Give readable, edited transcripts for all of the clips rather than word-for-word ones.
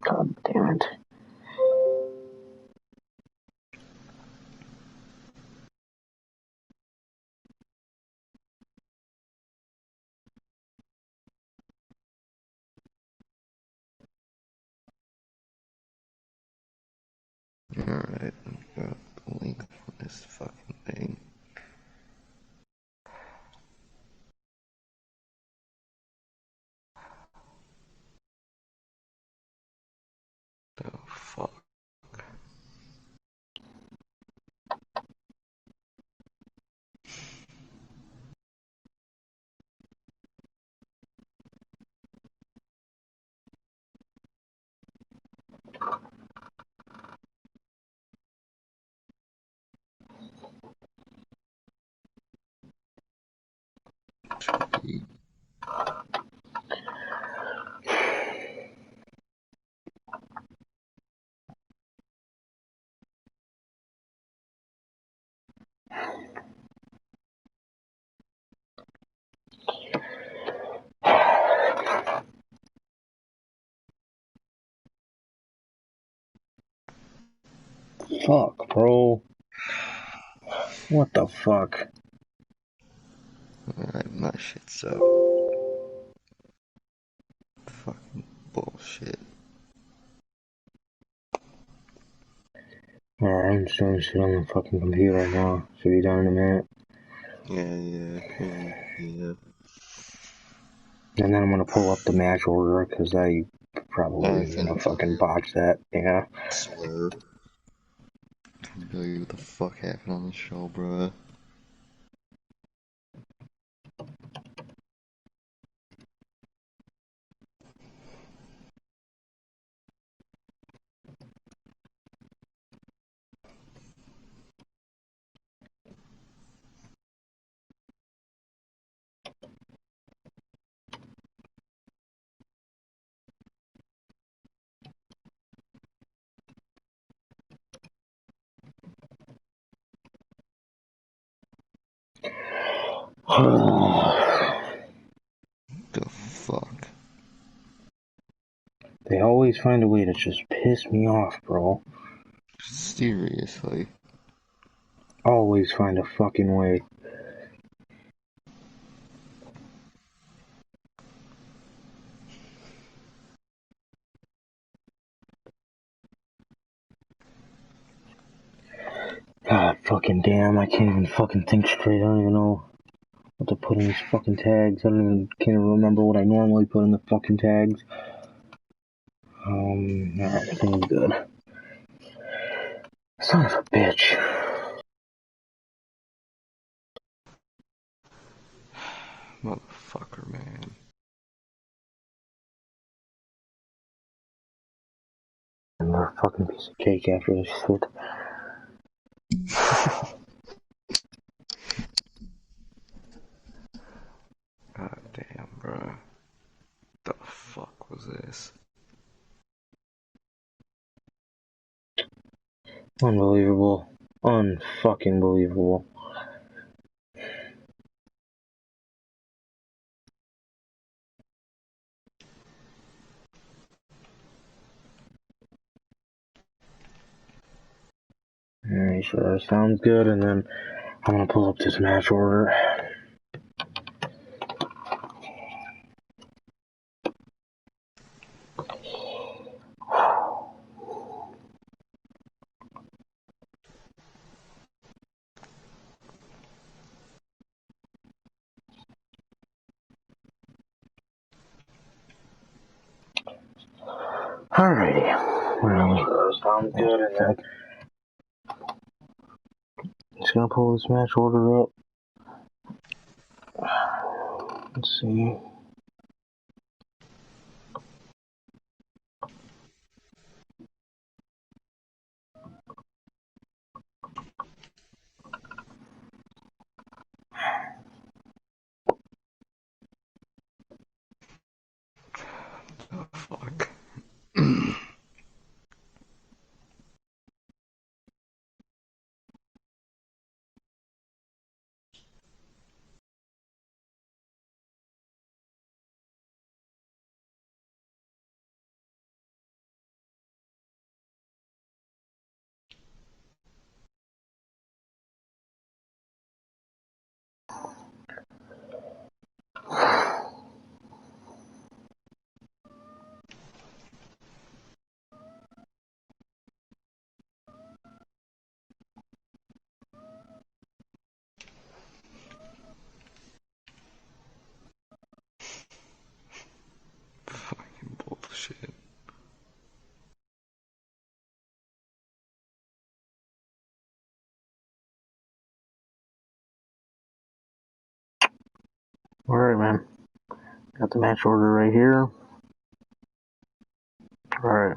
God damn it. Alright, I've got the link for this fucking thing. The fuck? Gee. Fuck, bro. What the fuck? Alright, my shit's up. Fucking bullshit. Alright, I'm just doing shit on the fucking computer right now. Should be done in a minute. Yeah. And then I'm gonna pull up the match order, because I probably gonna fucking botch that, yeah. Swear. Can't believe what the fuck happened on the show, bruh. The fuck? They always find a way to just piss me off, bro. Seriously. Always find a fucking way. God fucking damn, I can't even fucking think straight. I don't even know what to put in these fucking tags. Can't even remember what I normally put in the fucking tags. Alright, I think I'm good. Son of a bitch. Motherfucker, man. Another fucking piece of cake after this shit. God damn, bruh. The fuck was this? Unbelievable. Unfucking believable. Alright, so that sounds good, and then I'm gonna pull up this match order. Alrighty. Well, sounds good, and then just gonna pull this match order up. Let's see. The fuck? Alright, man. Got the match order right here. Alright.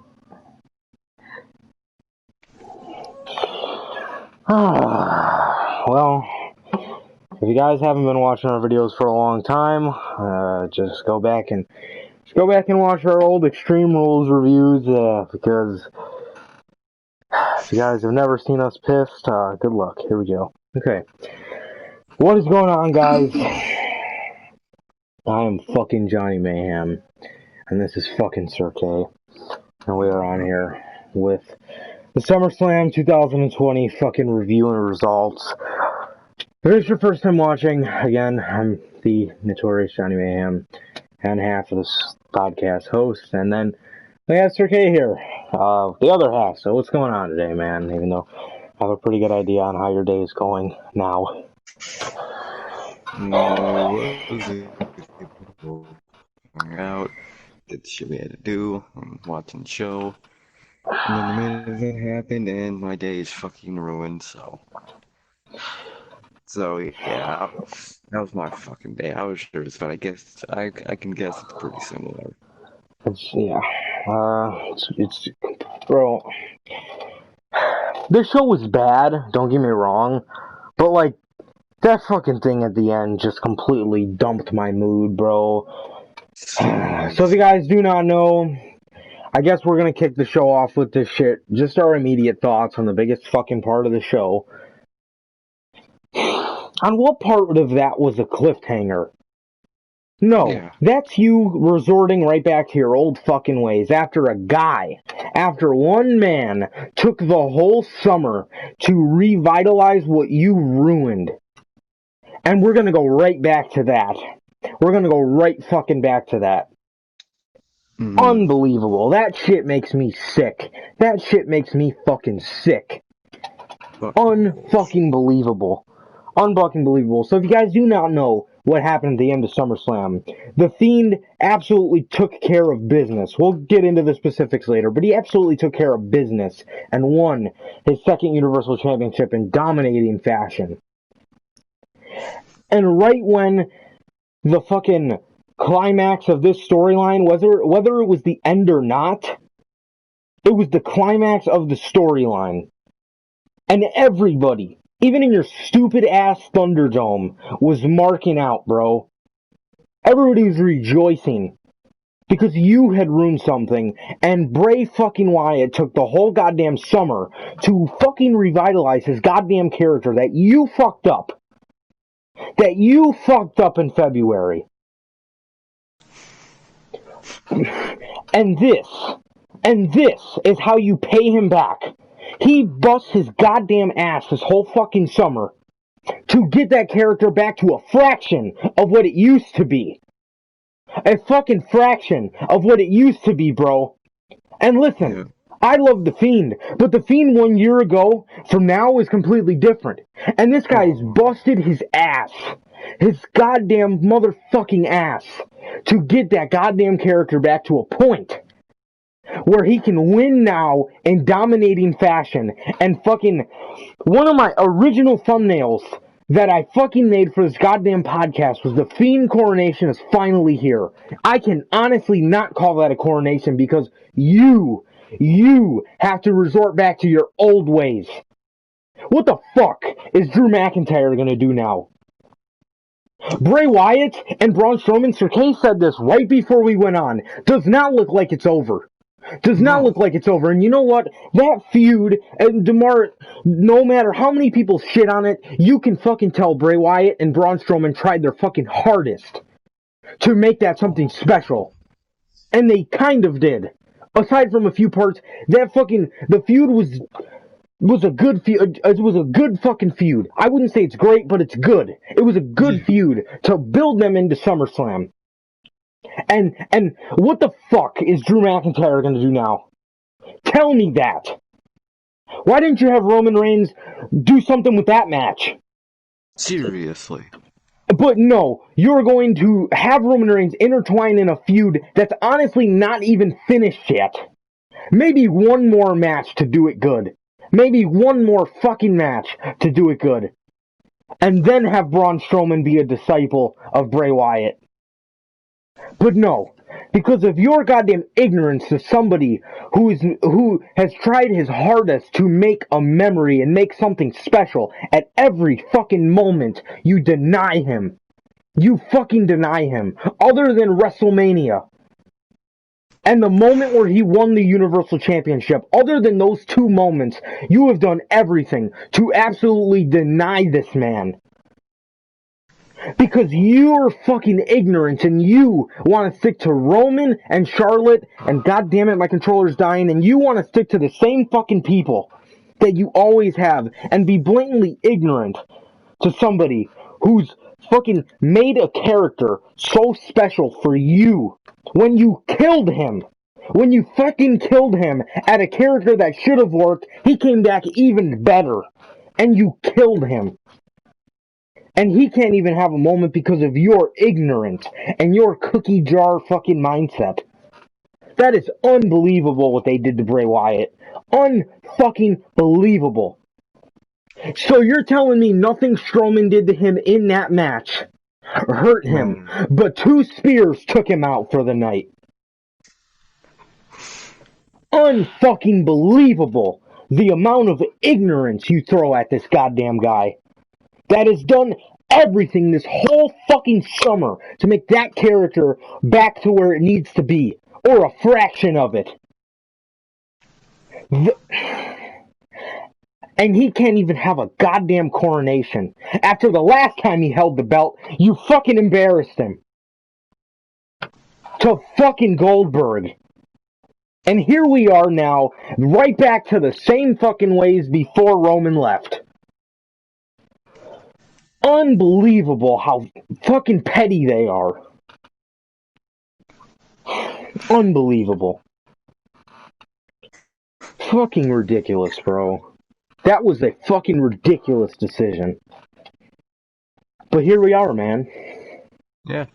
Well, if you guys haven't been watching our videos for a long time, just go back and watch our old Extreme Rules reviews, because if you guys have never seen us pissed, good luck. Here we go. Okay. What is going on, guys? I am fucking Johnny Mayhem, and this is fucking Sir K, and we are on here with the SummerSlam 2020 fucking review and results. If it's your first time watching, again, I'm the Notorious Johnny Mayhem, and half of this podcast host, and then we have Sir K here, the other half. So what's going on today, man? Even though I have a pretty good idea on how your day is going now. Hung out, did the shit we had to do, I'm watching the show, and then the main event happened, and my day is fucking ruined, so yeah, that was my fucking day. I was nervous, but I guess I can guess it's pretty similar. It's bro, this show was bad, don't get me wrong, but like, that fucking thing at the end just completely dumped my mood, bro. So if you guys do not know, I guess we're gonna kick the show off with this shit. Just our immediate thoughts on the biggest fucking part of the show. On what part of that was a cliffhanger? No, yeah. That's you resorting right back to your old fucking ways after one man took the whole summer to revitalize what you ruined. And we're gonna go right back to that. We're gonna go right fucking back to that. Mm-hmm. Unbelievable. That shit makes me sick. That shit makes me fucking sick. Unfucking believable. Unfucking believable. So if you guys do not know what happened at the end of SummerSlam, the Fiend absolutely took care of business. We'll get into the specifics later, but he absolutely took care of business and won his second Universal Championship in dominating fashion. And right when the fucking climax of this storyline, whether it was the end or not, it was the climax of the storyline. And everybody, even in your stupid ass Thunderdome, was marking out, bro. Everybody was rejoicing because you had ruined something, and Bray fucking Wyatt took the whole goddamn summer to fucking revitalize his goddamn character that you fucked up. That you fucked up in February. And this is how you pay him back. He busts his goddamn ass this whole fucking summer to get that character back to a fraction of what it used to be. A fucking fraction of what it used to be, bro. And listen, yeah. I love The Fiend, but The Fiend 1 year ago from now is completely different. And this guy's busted his ass, his goddamn motherfucking ass, to get that goddamn character back to a point where he can win now in dominating fashion. And fucking one of my original thumbnails that I fucking made for this goddamn podcast was the Fiend coronation is finally here. I can honestly not call that a coronation because you have to resort back to your old ways. What the fuck is Drew McIntyre gonna do now? Bray Wyatt and Braun Strowman, Sir K said this right before we went on, does not look like it's over. Does not look like it's over. And you know what? That feud, and DeMar, no matter how many people shit on it, you can fucking tell Bray Wyatt and Braun Strowman tried their fucking hardest to make that something special. And they kind of did. Aside from a few parts, the feud was a good feud. It was a good fucking feud. I wouldn't say it's great, but it's good. It was a good feud to build them into SummerSlam. And what the fuck is Drew McIntyre gonna do now? Tell me that. Why didn't you have Roman Reigns do something with that match? Seriously. But no, you're going to have Roman Reigns intertwine in a feud that's honestly not even finished yet. Maybe one more match to do it good. Maybe one more fucking match to do it good. and then have Braun Strowman be a disciple of Bray Wyatt. But no, because of your goddamn ignorance to somebody who has tried his hardest to make a memory and make something special at every fucking moment, you deny him. You fucking deny him. Other than WrestleMania and the moment where he won the Universal Championship, other than those two moments, you have done everything to absolutely deny this man. Because you're fucking ignorant and you want to stick to Roman and Charlotte and goddammit my controller's dying and you want to stick to the same fucking people that you always have and be blatantly ignorant to somebody who's fucking made a character so special for you when you killed him. When you fucking killed him at a character that should have worked, he came back even better. And you killed him. And he can't even have a moment because of your ignorance and your cookie jar fucking mindset. That is unbelievable what they did to Bray Wyatt. Unfucking believable. So you're telling me nothing Strowman did to him in that match hurt him, but 2 spears took him out for the night. Unfucking believable the amount of ignorance you throw at this goddamn guy. That has done everything this whole fucking summer to make that character back to where it needs to be, or a fraction of it. And he can't even have a goddamn coronation. After the last time he held the belt, you fucking embarrassed him. To fucking Goldberg. And here we are now, right back to the same fucking ways before Roman left. Unbelievable how fucking petty they are. Unbelievable. Fucking ridiculous, bro. That was a fucking ridiculous decision. But here we are, man. Yeah,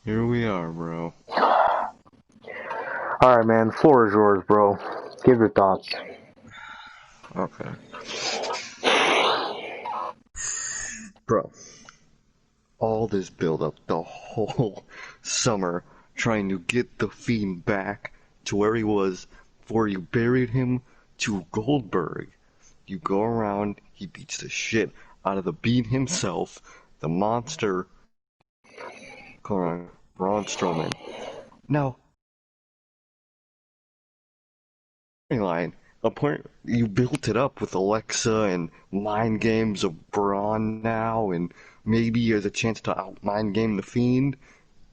here we are, bro. Alright, man, the floor is yours, bro. Give your thoughts. Okay. Bro, all this build-up, the whole summer, trying to get the Fiend back to where he was before you buried him to Goldberg. You go around, he beats the shit out of the Bean himself, the monster, Braun Strowman. Now, line, a point you built it up with Alexa and mind games of Braun now, and maybe there's a chance to out mind game the Fiend.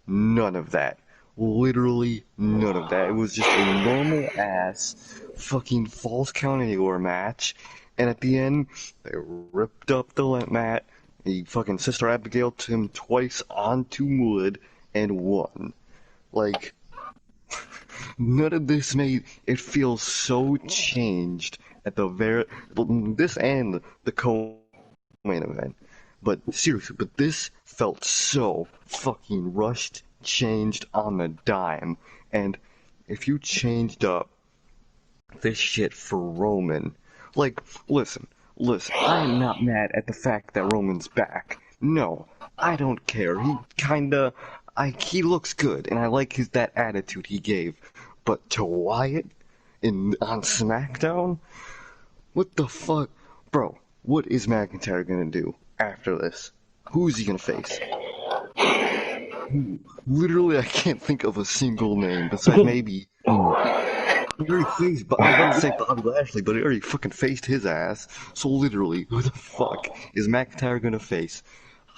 None of that. Literally none of that. It was just a normal ass fucking false count anywhere match, and at the end they ripped up the mat. He fucking Sister Abigail to him twice onto wood and won. Like, none of this made it feel so changed at the this and the co-main event. But seriously, this felt so fucking rushed, changed on the dime. And if you changed up this shit for Roman, like, listen, I'm not mad at the fact that Roman's back. No, I don't care. He looks good, and I like that attitude he gave. But to Wyatt on SmackDown? What the fuck? Bro, what is McIntyre gonna do after this? Who's he gonna face? Literally, I can't think of a single name besides maybe. He already faced, I was about to say Bobby Lashley, but he already fucking faced his ass. So literally, who the fuck is McIntyre gonna face?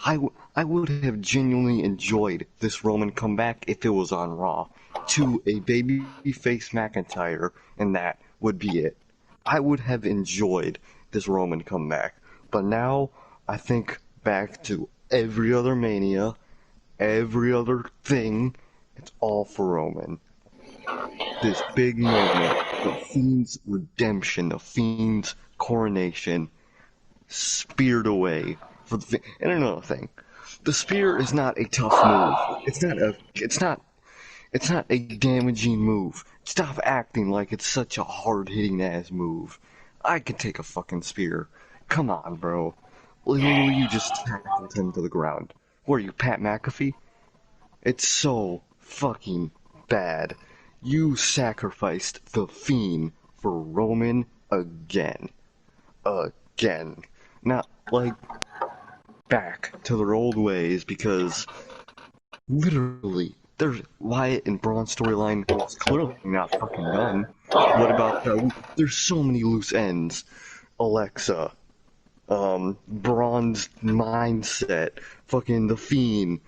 I would have genuinely enjoyed this Roman comeback if it was on Raw to a babyface McIntyre, and that would be it. I would have enjoyed this Roman comeback, but now I think back to every other Mania, every other thing, it's all for Roman. This big moment, the Fiend's redemption, the Fiend's coronation, speared away. And another thing, the spear is not a tough move. It's not a damaging move. Stop acting like it's such a hard-hitting ass move. I could take a fucking spear. Come on, bro. Literally, you just tackled him to the ground. Who are you, Pat McAfee? It's so fucking bad. You sacrificed the Fiend for Roman again. Again. Not like back to their old ways because literally there's Wyatt and Braun's storyline was clearly not fucking done. What about there's so many loose ends. Alexa, Braun's mindset, fucking the Fiend,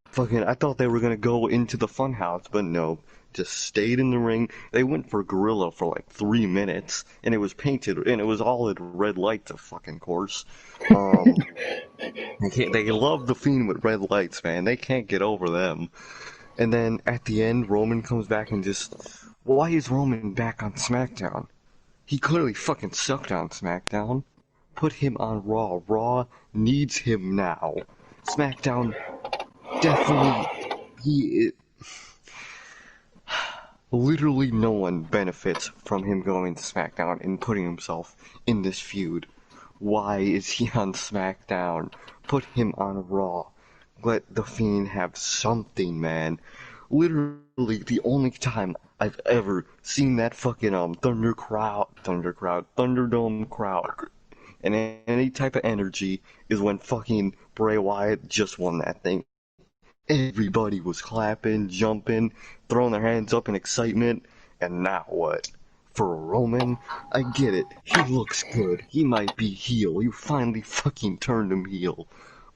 fucking, I thought they were gonna go into the funhouse, but no. Just stayed in the ring. They went for Gorilla for like 3 minutes, and it was painted, and it was all at red lights, of fucking course. They love the Fiend with red lights, man. They can't get over them. And then at the end, Roman comes back and just, why is Roman back on SmackDown? He clearly fucking sucked on SmackDown. Put him on Raw. Raw needs him now. SmackDown definitely, literally no one benefits from him going to SmackDown and putting himself in this feud. Why is he on SmackDown? Put him on Raw. Let the Fiend have something, man. Literally the only time I've ever seen that fucking Thunderdome crowd and any type of energy is when fucking Bray Wyatt just won that thing. Everybody was clapping, jumping, throwing their hands up in excitement, and now what? For Roman, I get it. He looks good. He might be heel. You finally fucking turned him heel.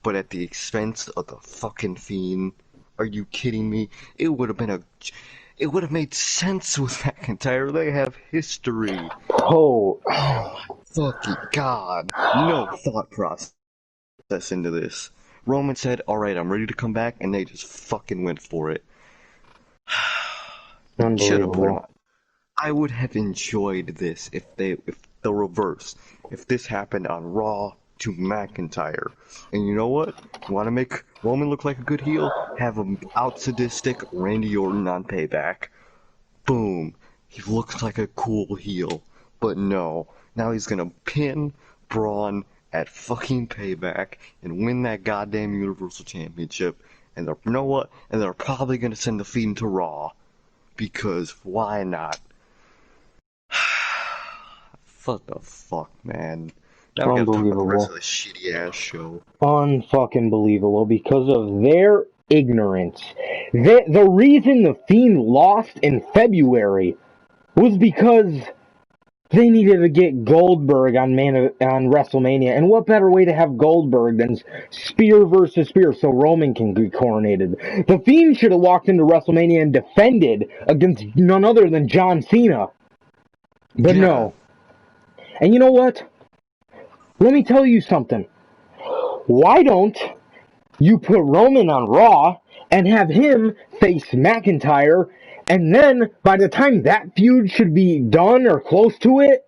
But at the expense of the fucking Fiend? Are you kidding me? It would have made sense with McIntyre. They have history. Oh. Fucking God. No thought process into this. Roman said, alright, I'm ready to come back, and they just fucking went for it. Should have put him on. I would have enjoyed this if the reverse. If this happened on Raw to McIntyre. And you know what? You want to make Roman look like a good heel? Have him out sadistic Randy Orton on Payback. Boom. He looks like a cool heel. But no. Now he's gonna pin Braun at fucking Payback and win that goddamn Universal Championship. And you know what? And they're probably gonna send the Fiend to Raw. Because why not? What the fuck, man? Now we gotta talk about the rest of the shitty ass show. Unfucking believable because of their ignorance. The reason the Fiend lost in February was because they needed to get Goldberg on WrestleMania, and what better way to have Goldberg than spear versus spear so Roman can get coronated? The Fiend should have walked into WrestleMania and defended against none other than John Cena. But no. And you know what? Let me tell you something. Why don't you put Roman on Raw and have him face McIntyre, and then by the time that feud should be done or close to it,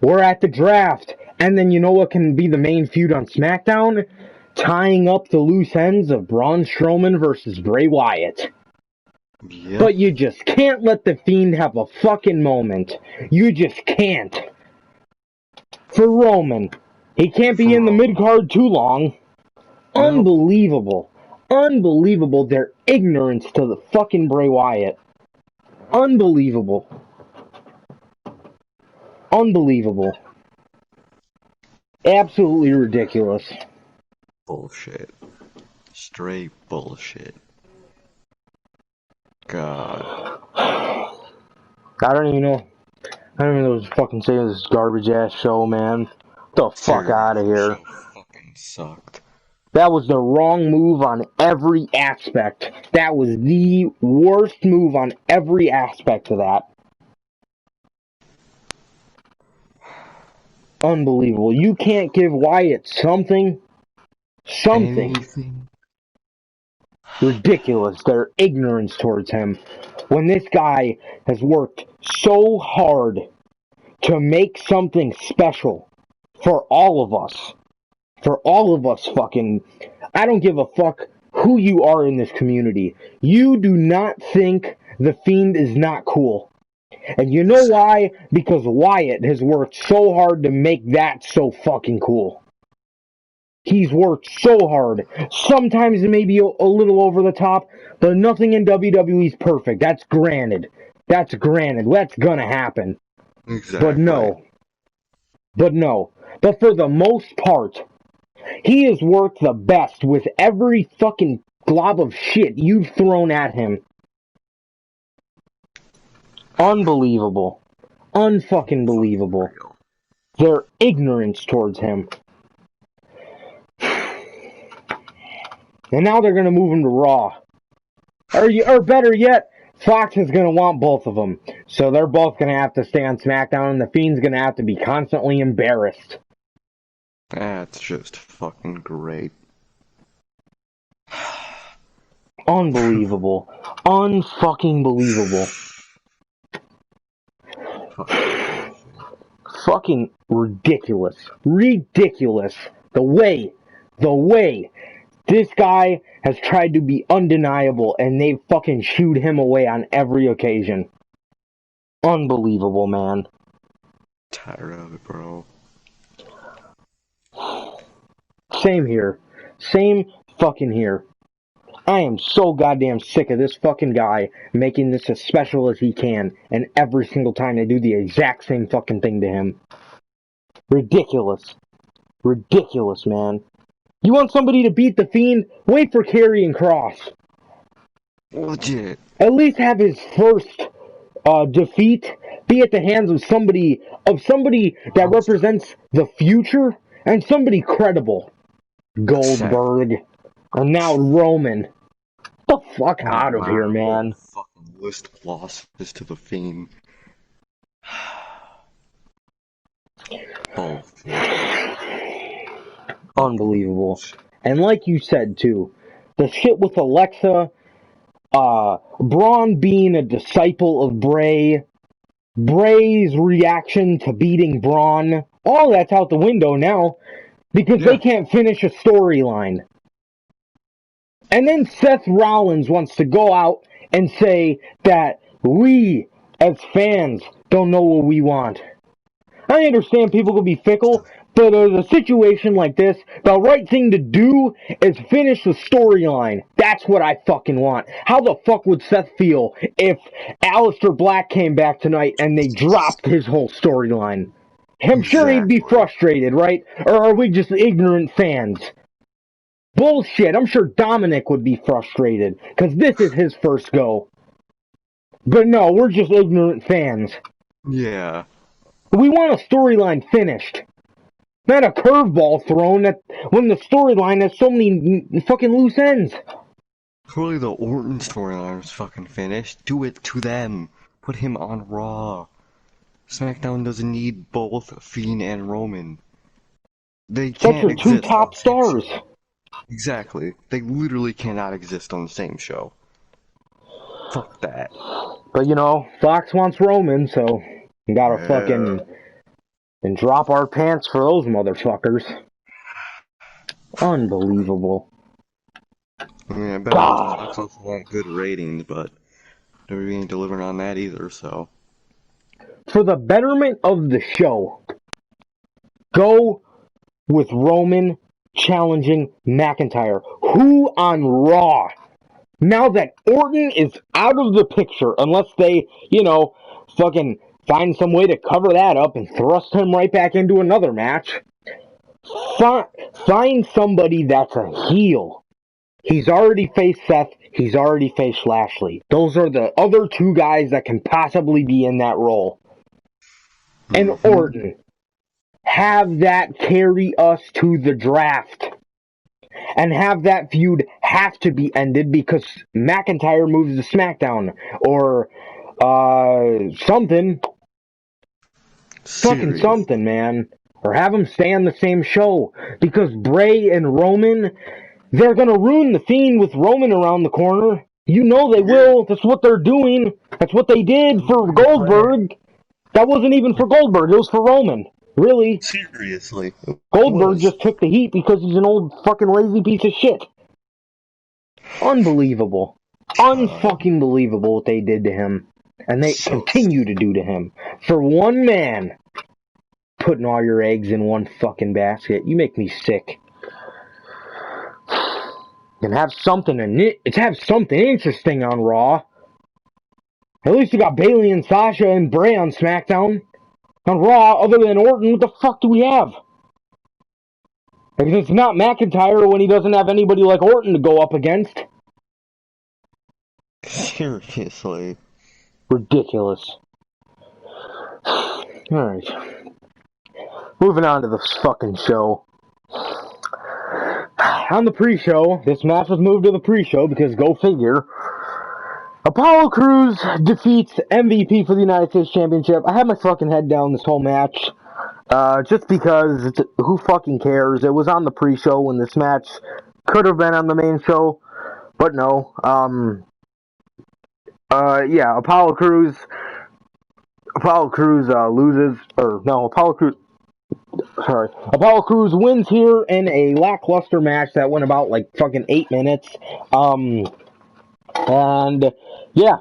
we're at the draft. And then you know what can be the main feud on SmackDown? Tying up the loose ends of Braun Strowman versus Bray Wyatt. Yep. But you just can't let the Fiend have a fucking moment. You just can't. For Roman. He can't be in the mid-card too long. No. Unbelievable. Unbelievable their ignorance to the fucking Bray Wyatt. Unbelievable. Unbelievable. Absolutely ridiculous. Bullshit. Straight bullshit. God. I don't even know what to fucking say to this garbage ass show, man. Get the fuck out of here. Fucking sucked. That was the wrong move on every aspect. That was the worst move on every aspect of that. Unbelievable. You can't give Wyatt something. Anything. Ridiculous. Their ignorance towards him. When this guy has worked so hard to make something special for all of us. For all of us fucking... I don't give a fuck who you are in this community. You do not think the Fiend is not cool. And you know why? Because Wyatt has worked so hard to make that so fucking cool. He's worked so hard. Sometimes it may be a little over the top, but nothing in WWE is perfect. That's granted. That's granted. That's gonna happen. Exactly. But no. But for the most part, he has worked the best with every fucking glob of shit you've thrown at him. Unbelievable. Unfucking believable. Their ignorance towards him. And now they're gonna move him to Raw. Or better yet, Fox is gonna want both of them. So they're both gonna have to stay on SmackDown, and the Fiend's gonna have to be constantly embarrassed. That's just fucking great. Unbelievable. Unfucking believable. Fucking ridiculous. Ridiculous. The way this guy has tried to be undeniable, and they've fucking shooed him away on every occasion. Unbelievable, man. Tired of it, bro. Same here. Same fucking here. I am so goddamn sick of this fucking guy making this as special as he can, and every single time they do the exact same fucking thing to him. Ridiculous. Ridiculous, man. You want somebody to beat the Fiend? Wait for Karrion Kross. Legit. At least have his first defeat be at the hands of somebody that represents the future and somebody credible. Goldberg. And now Roman. Get the fuck out of here, man. Fucking list losses to the Fiend. Both. Unbelievable. And like you said, too, the shit with Alexa, Braun being a disciple of Bray, Bray's reaction to beating Braun, all that's out the window now, because they can't finish a storyline. And then Seth Rollins wants to go out and say that we, as fans, don't know what we want. I understand people can be fickle, but in a situation like this, the right thing to do is finish the storyline. That's what I fucking want. How the fuck would Seth feel if Aleister Black came back tonight and they dropped his whole storyline? I'm sure he'd be frustrated, right? Or are we just ignorant fans? Bullshit, I'm sure Dominic would be frustrated, because this is his first go. But no, we're just ignorant fans. Yeah. We want a storyline finished. Not a curveball thrown when the storyline has so many fucking loose ends. Clearly the Orton storyline was fucking finished. Do it to them. Put him on Raw. SmackDown doesn't need both Fiend and Roman. They can't exist. Such are two top stars. Exactly. They literally cannot exist on the same show. Fuck that. But you know, Fox wants Roman, so we gotta fucking and drop our pants for those motherfuckers. Unbelievable. I mean, I bet Fox also want good ratings, but WWE ain't delivering on that either, so. For the betterment of the show, go with Roman challenging McIntyre. Who on Raw? Now that Orton is out of the picture, unless they, fucking find some way to cover that up and thrust him right back into another match. Find somebody that's a heel. He's already faced Seth. He's already faced Lashley. Those are the other two guys that can possibly be in that role. And Orton. Have that carry us to the draft. And have that feud have to be ended because McIntyre moves to SmackDown. Or, something. Fucking something, man. Or have them stay on the same show. Because Bray and Roman, they're gonna ruin the Fiend with Roman around the corner. You know they will. That's what they're doing. That's what they did for Goldberg. That wasn't even for Goldberg. It was for Roman. Really? Seriously. Goldberg just took the heat because he's an old fucking lazy piece of shit. Unbelievable. Unfucking believable what they did to him. And they continue to do to him. For one man, putting all your eggs in one fucking basket. You make me sick. And have something have something interesting on Raw. At least you got Bayley and Sasha and Bray on SmackDown. On Raw, other than Orton, what the fuck do we have? Because it's not McIntyre when he doesn't have anybody like Orton to go up against. Seriously. Ridiculous. Alright. Moving on to this fucking show. On the pre-show, this match was moved to the pre-show because go figure. Apollo Crews defeats MVP for the United States Championship. I had my fucking head down this whole match. Just because, who fucking cares? It was on the pre-show when this match could have been on the main show, but no. Yeah, Apollo Crews loses, or no, Apollo Crews wins here in a lackluster match that went about like fucking 8 minutes. And yeah,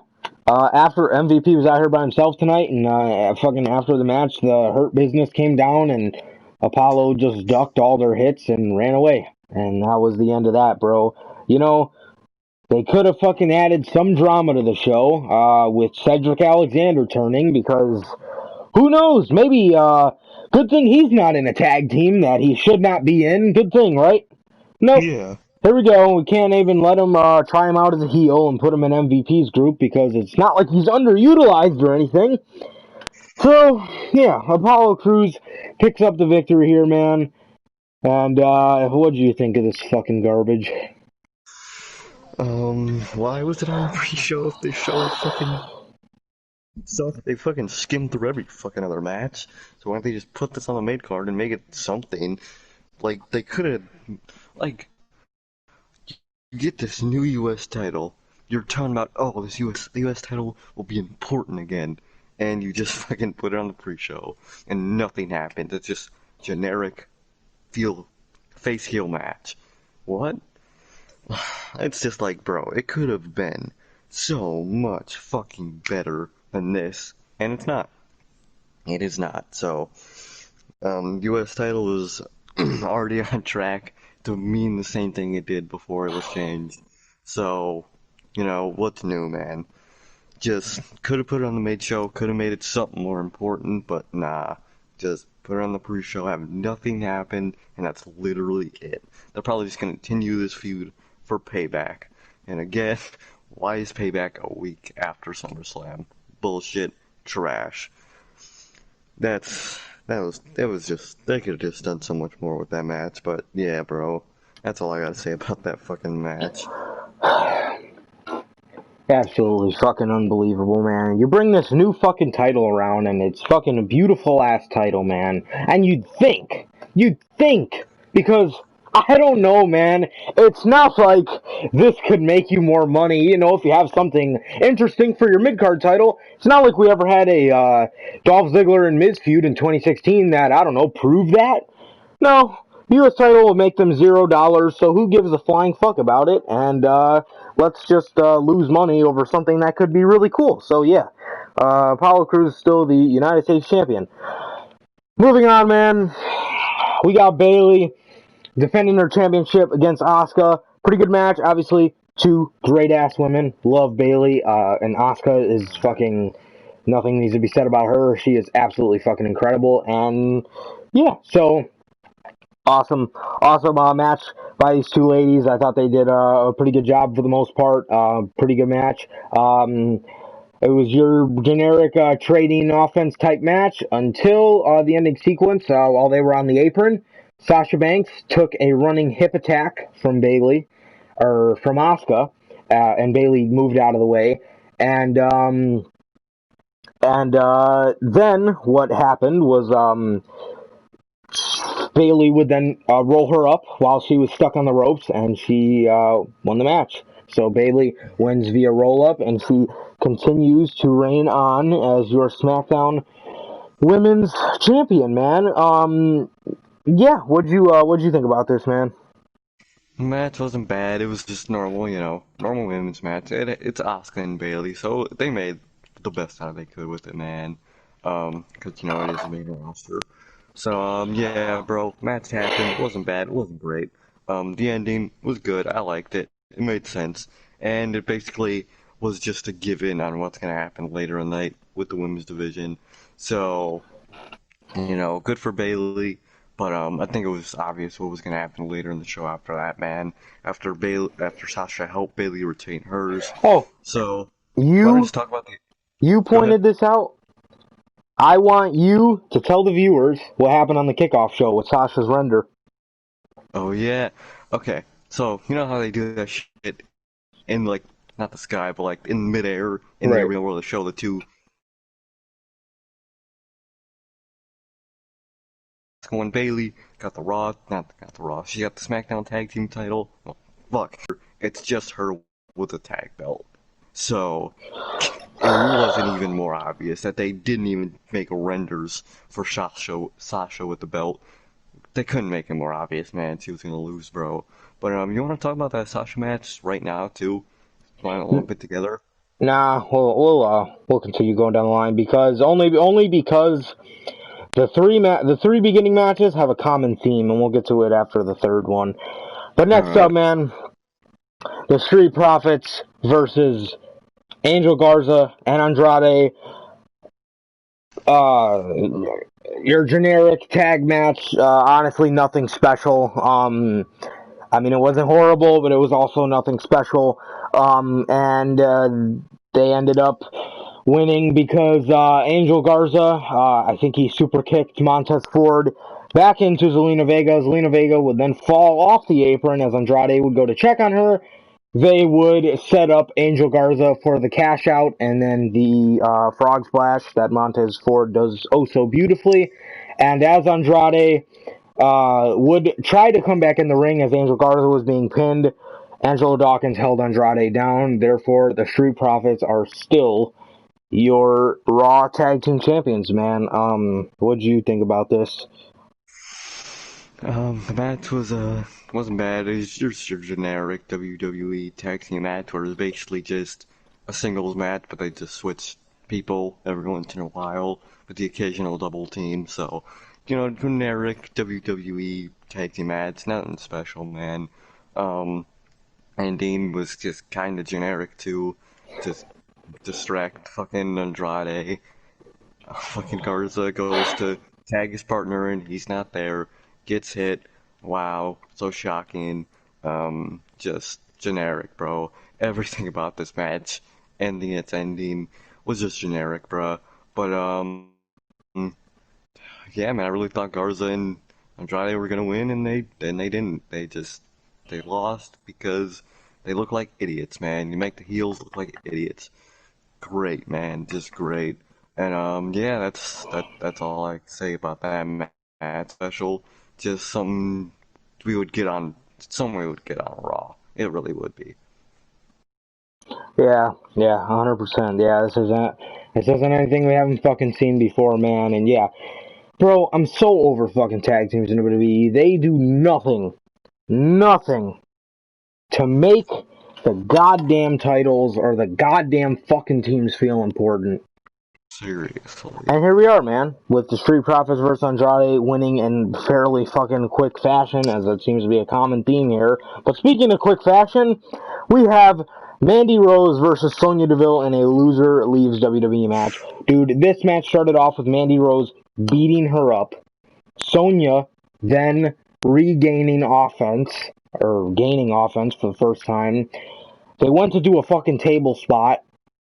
after MVP was out here by himself tonight, and fucking after the match, the Hurt Business came down, and Apollo just ducked all their hits and ran away. And that was the end of that, bro. You know, they could have fucking added some drama to the show, with Cedric Alexander turning, because who knows? Maybe, good thing he's not in a tag team that he should not be in. Good thing, right? Nope. Yeah. Here we go. We can't even let him try him out as a heel and put him in MVP's group because it's not like he's underutilized or anything. So, yeah, Apollo Crews picks up the victory here, man. And what do you think of this fucking garbage? Why was it on the pre-show if they show fucking stuff? They fucking skimmed through every fucking other match. So why don't they just put this on the main card and make it something? Like, they could have, like, you get this new U.S. title. You're talking about, oh, the U.S. title will be important again, and you just fucking put it on the pre-show, and nothing happened. It's just generic face heel match. What? It's just like, bro, it could have been so much fucking better than this, and it's not. It is not. So, U.S. title is already on track to mean the same thing it did before it was changed. So, you know, what's new, man? Just could have put it on the main show, could have made it something more important, but nah. Just put it on the pre-show, have nothing happen, and that's literally it. They're probably just gonna continue this feud for Payback. And again, why is Payback a week after SummerSlam? Bullshit, trash. That was just, they could have just done so much more with that match, but yeah, bro, that's all I gotta say about that fucking match. Absolutely fucking unbelievable, man. You bring this new fucking title around, and it's fucking a beautiful ass title, man. And you'd think, because I don't know, man. It's not like this could make you more money, you know, if you have something interesting for your mid-card title. It's not like we ever had a Dolph Ziggler and Miz feud in 2016 that, I don't know, proved that. No, the U.S. title will make them $0, so who gives a flying fuck about it? And let's just lose money over something that could be really cool. So yeah, Apollo Crews is still the United States champion. Moving on, man. We got Bayley defending her championship against Asuka. Pretty good match, obviously. Two great-ass women. Love Bayley. And Asuka is fucking... Nothing needs to be said about her. She is absolutely fucking incredible. And, yeah, so... Awesome match by these two ladies. I thought they did a pretty good job for the most part. Pretty good match. It was your generic trading offense type match until the ending sequence while they were on the apron. Sasha Banks took a running hip attack from Bayley, or from Asuka, and Bayley moved out of the way. And then what happened was Bayley would then roll her up while she was stuck on the ropes, and she won the match. So Bayley wins via roll up, and she continues to reign on as your SmackDown Women's Champion, man. Yeah, what'd you think about this, man? The match wasn't bad. It was just normal, you know, normal women's match. It's Asuka and Bayley, so they made the best out of they could with it, man. 'Cause you know it is a main roster. So yeah, bro, match happened. It wasn't bad. It wasn't great. The ending was good. I liked it. It made sense, and it basically was just a given on what's gonna happen later in the night with the women's division. So, good for Bailey. But I think it was obvious what was gonna happen later in the show after that, man. After Sasha helped Bailey retain hers. Oh, So, why don't we you just talk about the? you Go ahead. pointed this out. I want you to tell the viewers what happened on the kickoff show with Sasha's render. Oh yeah. Okay. So you know how they do that shit in like not the sky, but like in midair in the Right. arena where they show the two when Bailey got the Raw, not got the Raw, she got the SmackDown Tag Team title. Well, fuck, it's just her with a tag belt. So it wasn't even more obvious that they didn't even make renders for Sasha with the belt. They couldn't make it more obvious, man. She was gonna lose, bro. But you want to talk about that Sasha match right now too? Want to lump it together? Nah, we'll continue going down the line because only because the three beginning matches have a common theme, and we'll get to it after the third one. But All next up, right. man, the Street Profits versus Angel Garza and Andrade. Uh, your generic tag match. Honestly, nothing special. I mean, it wasn't horrible, but it was also nothing special. And they ended up winning because Angel Garza, I think he super kicked Montez Ford back into Zelina Vega. Zelina Vega would then fall off the apron as Andrade would go to check on her. They would set up Angel Garza for the cash out and then the frog splash that Montez Ford does oh so beautifully. And as Andrade would try to come back in the ring as Angel Garza was being pinned, Angelo Dawkins held Andrade down. Therefore, the Street Profits are still your Raw Tag Team Champions, man. What do you think about this? The match wasn't bad. It was just your generic WWE tag team match where it was basically just a singles match, but they just switched people every once in a while with the occasional double team. So, generic WWE tag team match, nothing special, man. Um, Ending was just kind of generic too, just distract fucking Andrade. Fucking Garza goes to tag his partner and he's not there. Gets hit. Wow, so shocking. Just generic, bro. Everything about this match, ending its ending, was just generic, bro. But yeah, man, I really thought Garza and Andrade were gonna win, and they didn't. They lost because they look like idiots, man. You make the heels look like idiots. Great, man, just great. And yeah, that's all I can say about that match special. Just something we would get on Raw. It really would be. Yeah, yeah, 100%. Yeah, this isn't anything we haven't fucking seen before, man. And yeah, bro, I'm so over fucking tag teams in WWE. They do nothing to make the goddamn titles or the goddamn fucking teams feel important. Seriously. And here we are, man, with the Street Profits versus Andrade winning in fairly fucking quick fashion, as it seems to be a common theme here. But speaking of quick fashion, we have Mandy Rose versus Sonya Deville in a loser leaves WWE match. Dude, this match started off with Mandy Rose beating her up. Sonya then regaining offense, or gaining offense for the first time. They went to do a fucking table spot,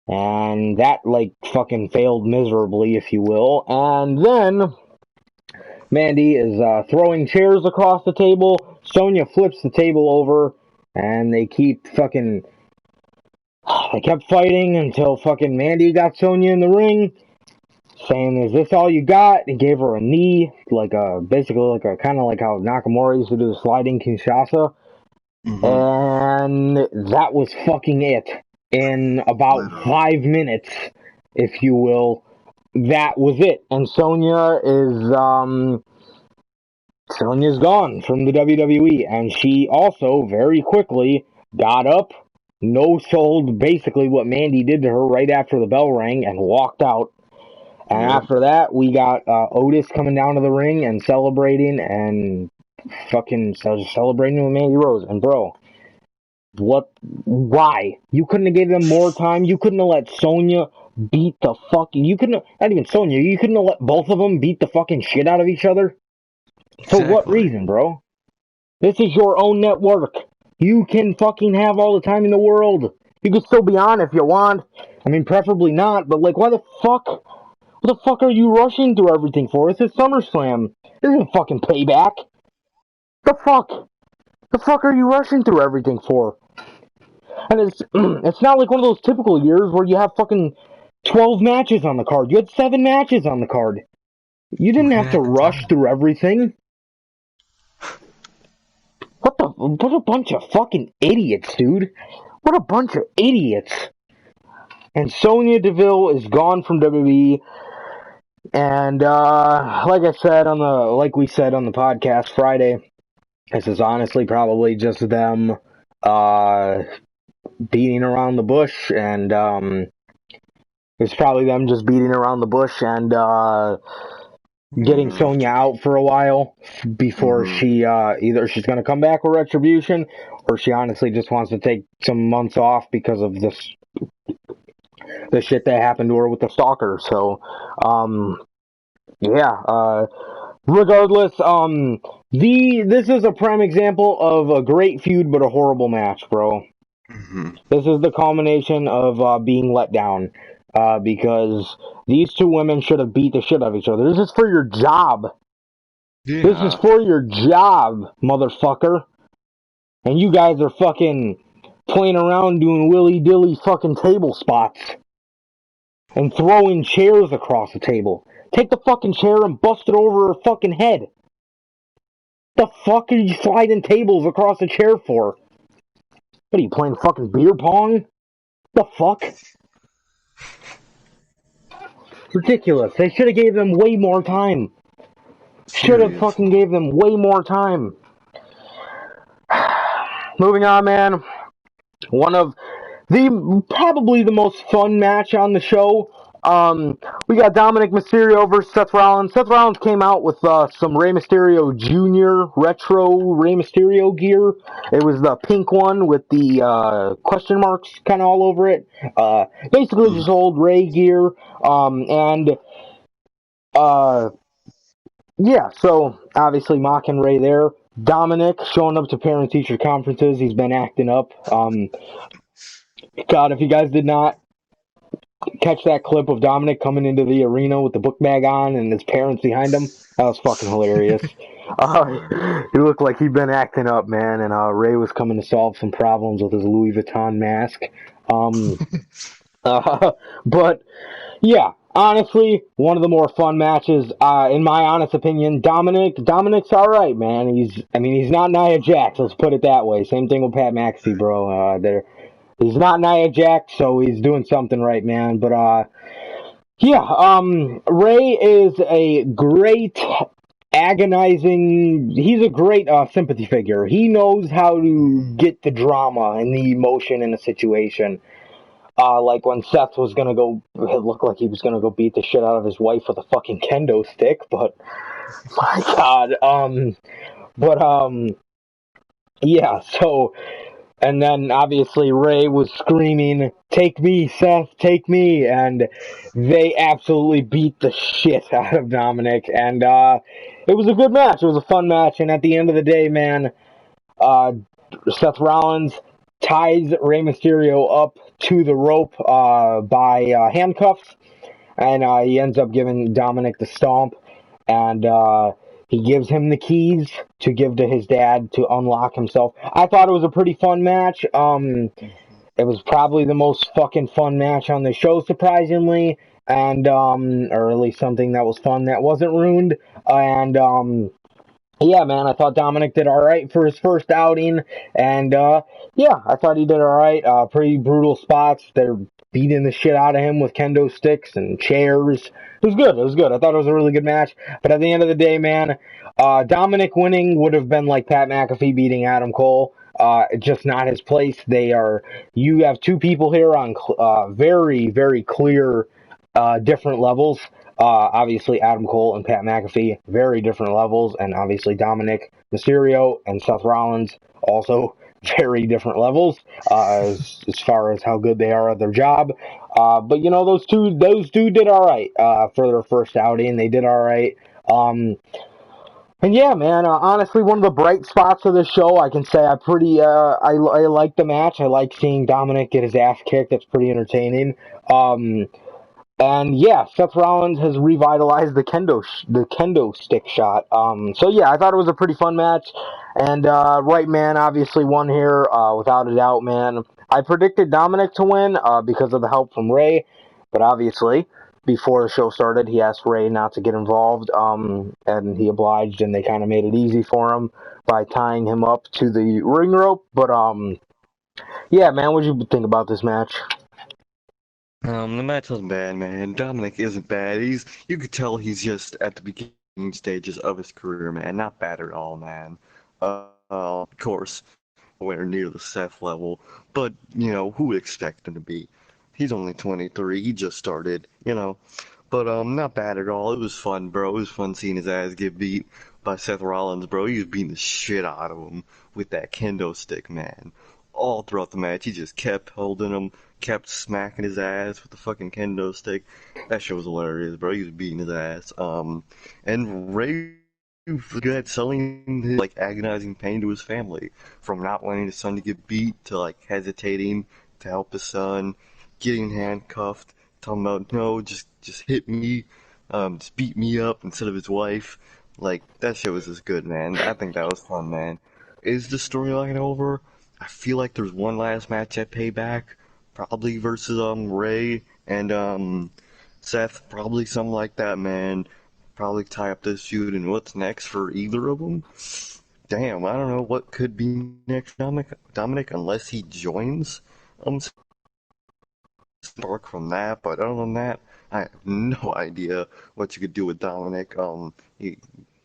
and that, like, fucking failed miserably, if you will. And then Mandy is throwing chairs across the table. Sonya flips the table over, and they keep fucking. They kept fighting until fucking Mandy got Sonya in the ring, saying, "Is this all you got?" He gave her a knee, basically like a kind of like how Nakamura used to do the sliding Kinshasa. Mm-hmm. And that was fucking it. In about Literally. 5 minutes, if you will, that was it. And Sonya's gone from the WWE, and she also very quickly got up, no sold basically what Mandy did to her right after the bell rang, and walked out. And Yep. after that, we got Otis coming down to the ring and celebrating, and fucking celebrating with Mandy Rose. And bro, why? You couldn't have gave them more time? You couldn't have let Sonya beat the fucking, you couldn't have, not even Sonya, you couldn't have let both of them beat the fucking shit out of each other? For what Exactly. reason, bro? This is your own network. You can fucking have all the time in the world. You can still be on if you want. I mean, preferably not, but like, why the fuck? What the fuck are you rushing through everything for? This is SummerSlam. This isn't fucking Payback. The fuck? The fuck are you rushing through everything for? And it's not like one of those typical years where you have fucking 12 matches on the card. You had 7 matches on the card. You You didn't have to had the rush time. through everything. What a bunch of fucking idiots, dude. What a bunch of idiots. And Sonya Deville is gone from WWE. And like we said on the podcast Friday, this is honestly probably just them beating around the bush, and it's probably them just beating around the bush and getting Mm-hmm. Sonya out for a while before Mm-hmm. she either she's going to come back with Retribution, or she honestly just wants to take some months off because of the shit that happened to her with the stalker. So yeah, regardless, this is a prime example of a great feud but a horrible match, bro. Mm-hmm. This is the culmination of being let down, because these two women should have beat the shit out of each other. This is for your job. This is Yeah. for your job, motherfucker. And you guys are fucking playing around doing willy-dilly fucking table spots and throwing chairs across the table. Take the fucking chair and bust it over her fucking head. The fuck are you sliding tables across the chair for? What are you playing, fucking beer pong? The fuck? Ridiculous. They should have gave them way more time. Should have Serious. fucking gave them way more time. Moving on, man. One of probably the most fun match on the show. We got Dominic Mysterio versus Seth Rollins. Seth Rollins came out with some Rey Mysterio Jr. retro Rey Mysterio gear. It was the pink one with the question marks kind of all over it. Basically just old Rey gear. And yeah, so obviously mocking Rey there. Dominic showing up to parent teacher conferences. He's been acting up. God, if you guys did not catch that clip of Dominic coming into the arena with the book bag on and his parents behind him, that was fucking hilarious. He looked like he'd been acting up, man, and Rey was coming to solve some problems with his Louis Vuitton mask. Um, but yeah, honestly, one of the more fun matches, in my honest opinion. Dominic's all right, man. He's not Nia Jax. Let's put it that way. Same thing with Pat McAfee, bro. He's not Nia Jax, so he's doing something right, man. But yeah, Ray is a great agonizing. He's a great sympathy figure. He knows how to get the drama and the emotion in a situation. Like when Seth was gonna go, it looked like he was gonna go beat the shit out of his wife with a fucking kendo stick, but my god, but yeah, so, and then obviously Ray was screaming, "Take me, Seth, take me," and they absolutely beat the shit out of Dominic, and it was a good match, it was a fun match, and at the end of the day, man, uh, Seth Rollins ties Rey Mysterio up to the rope by handcuffs, and he ends up giving Dominic the stomp, and he gives him the keys to give to his dad to unlock himself. I thought it was a pretty fun match. It was probably the most fucking fun match on the show, surprisingly, and or at least something that was fun that wasn't ruined, and yeah, man, I thought Dominic did all right for his first outing, and yeah, I thought he did all right. Pretty brutal spots. They're beating the shit out of him with kendo sticks and chairs. It was good. It was good. I thought it was a really good match. But at the end of the day, man, Dominic winning would have been like Pat McAfee beating Adam Cole. Just not his place. You have two people here on very, very clear different levels. Obviously, Adam Cole and Pat McAfee, very different levels, and obviously Dominic Mysterio and Seth Rollins, also very different levels as far as how good they are at their job. But you know, those two did all right for their first outing. They did all right. And yeah, man, honestly, one of the bright spots of the show, I can say I like the match. I like seeing Dominic get his ass kicked. It's pretty entertaining. And yeah, Seth Rollins has revitalized the kendo stick shot. So yeah, I thought it was a pretty fun match. And right man obviously won here without a doubt, man. I predicted Dominic to win because of the help from Ray, but obviously before the show started, he asked Ray not to get involved, and he obliged, and they kind of made it easy for him by tying him up to the ring rope. But yeah, man, what did you think about this match? The match wasn't bad, man. Dominic isn't bad. You could tell he's just at the beginning stages of his career, man. Not bad at all, man. Of course, nowhere near the Seth level, but you know who would expect him to be? He's only 23. He just started, you know. But not bad at all. It was fun, bro. It was fun seeing his ass get beat by Seth Rollins, bro. He was beating the shit out of him with that kendo stick, man. All throughout the match, he just kept holding him, kept smacking his ass with the fucking kendo stick. That shit was hilarious, bro. He was beating his ass. And Ray was good at selling his like agonizing pain to his family, from not wanting his son to get beat to like hesitating to help his son, getting handcuffed, talking about no, just hit me, just beat me up instead of his wife. Like that shit was just good, man. I think that was fun, man. Is the storyline over? I feel like there's one last match at Payback, probably versus Ray and Seth, probably something like that, man. Probably tie up this feud, and what's next for either of them? Damn, I don't know what could be next for Dominic unless he joins spark from that, but other than that, I have no idea what you could do with Dominic. He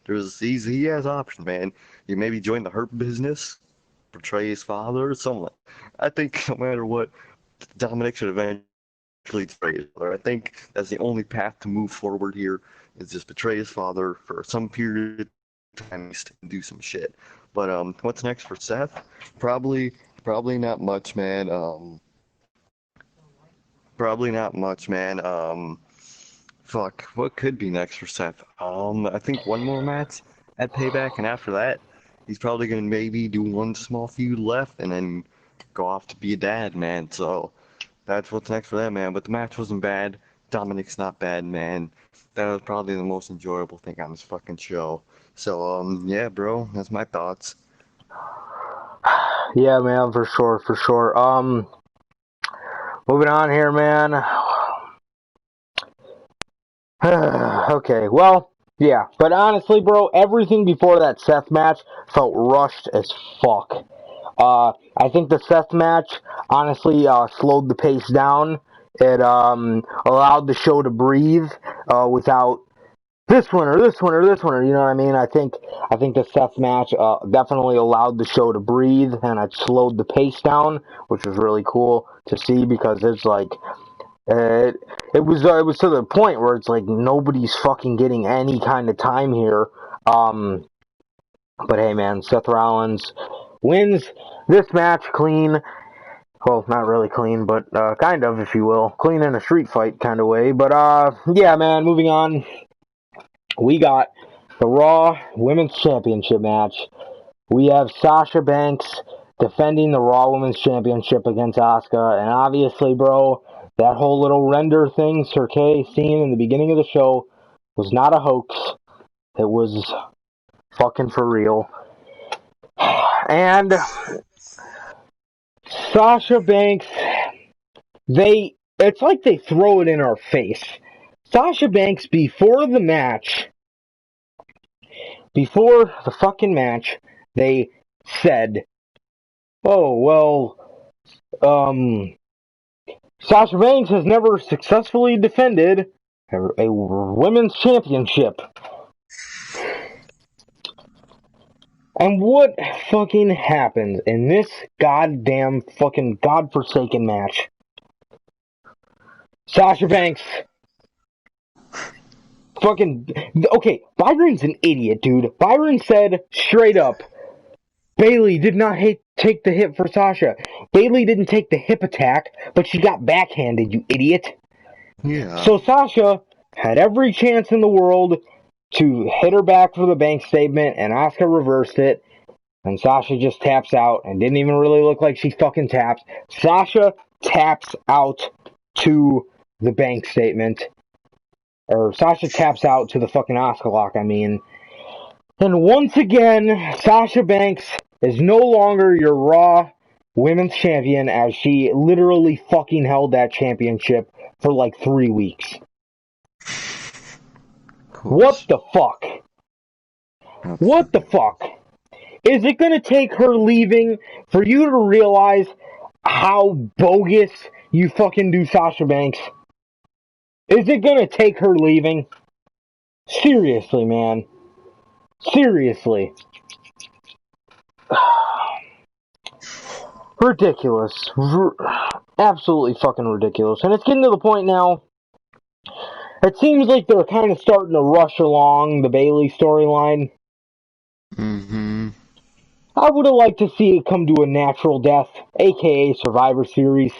has options, man. You maybe join the Hurt Business, portray his father, or something. I think no matter what, Dominic should eventually betray his father. I think that's the only path to move forward here is just betray his father for some period of time and do some shit. But what's next for Seth? Probably not much, man. Probably not much, man. Fuck, what could be next for Seth? I think one more match at Payback, and after that, he's probably gonna maybe do one small feud left, and then go off to be a dad, man. So that's what's next for that, man. But the match wasn't bad. Dominic's not bad, man. That was probably the most enjoyable thing on this fucking show. So, yeah, bro, that's my thoughts. Yeah, man, for sure, for sure. Moving on here, man. Okay, well, yeah, but honestly, bro, everything before that Seth match felt rushed as fuck. I think the Seth match honestly slowed the pace down. It allowed the show to breathe without this one or this one or this one, or you know what I mean? I think the Seth match definitely allowed the show to breathe, and it slowed the pace down, which was really cool to see because it's like it it was to the point where it's like nobody's fucking getting any kind of time here. Um, but hey, man, Seth Rollins wins this match clean. Well, not really clean, but kind of, if you will, clean in a street fight kind of way. But yeah, man. Moving on, we got the Raw Women's Championship match. We have Sasha Banks defending the Raw Women's Championship against Asuka, and obviously, bro, that whole little render thing Sir Kay seen in the beginning of the show was not a hoax. It was fucking for real. And Sasha Banks, it's like they throw it in our face. Sasha Banks, before the fucking match, they said, oh, well, Sasha Banks has never successfully defended a women's championship. And what fucking happened in this goddamn fucking godforsaken match? Sasha Banks Fucking, okay, Byron's an idiot, dude. Byron said straight up, Bayley did not take the hit for Sasha. Bayley didn't take the hip attack, but she got backhanded, you idiot. Yeah. So Sasha had every chance in the world to hit her back for the bank statement, and Asuka reversed it, and Sasha just taps out, and didn't even really look like she fucking taps. Sasha taps out to the bank statement, or Sasha taps out to the fucking Asuka lock, I mean. And once again, Sasha Banks is no longer your Raw Women's Champion, as she literally fucking held that championship for like 3 weeks. What the fuck? What the fuck? Is it gonna take her leaving for you to realize how bogus you fucking do Sasha Banks? Is it gonna take her leaving? Seriously, man. Seriously. Ridiculous. Absolutely fucking ridiculous. And it's getting to the point now, it seems like they're kind of starting to rush along the Bayley storyline. Mm-hmm. I would have liked to see it come to a natural death, aka Survivor Series.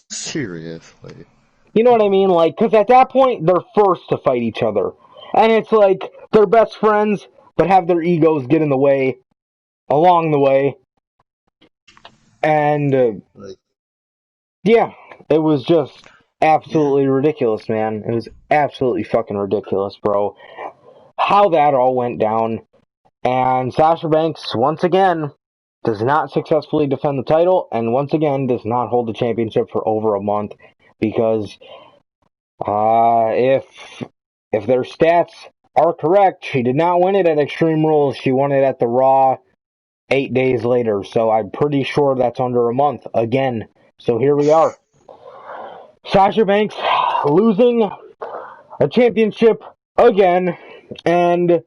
Seriously. You know what I mean? Like, because at that point, they're forced to fight each other. And it's like, they're best friends, but have their egos get in the way along the way. And, yeah, it was just absolutely ridiculous, man. It was absolutely fucking ridiculous, bro. How that all went down. And Sasha Banks, once again, does not successfully defend the title, and once again, does not hold the championship for over a month. Because, if their stats are correct, she did not win it at Extreme Rules. She won it at the Raw 8 days later. So I'm pretty sure that's under a month again. So here we are. Sasha Banks losing a championship again. And,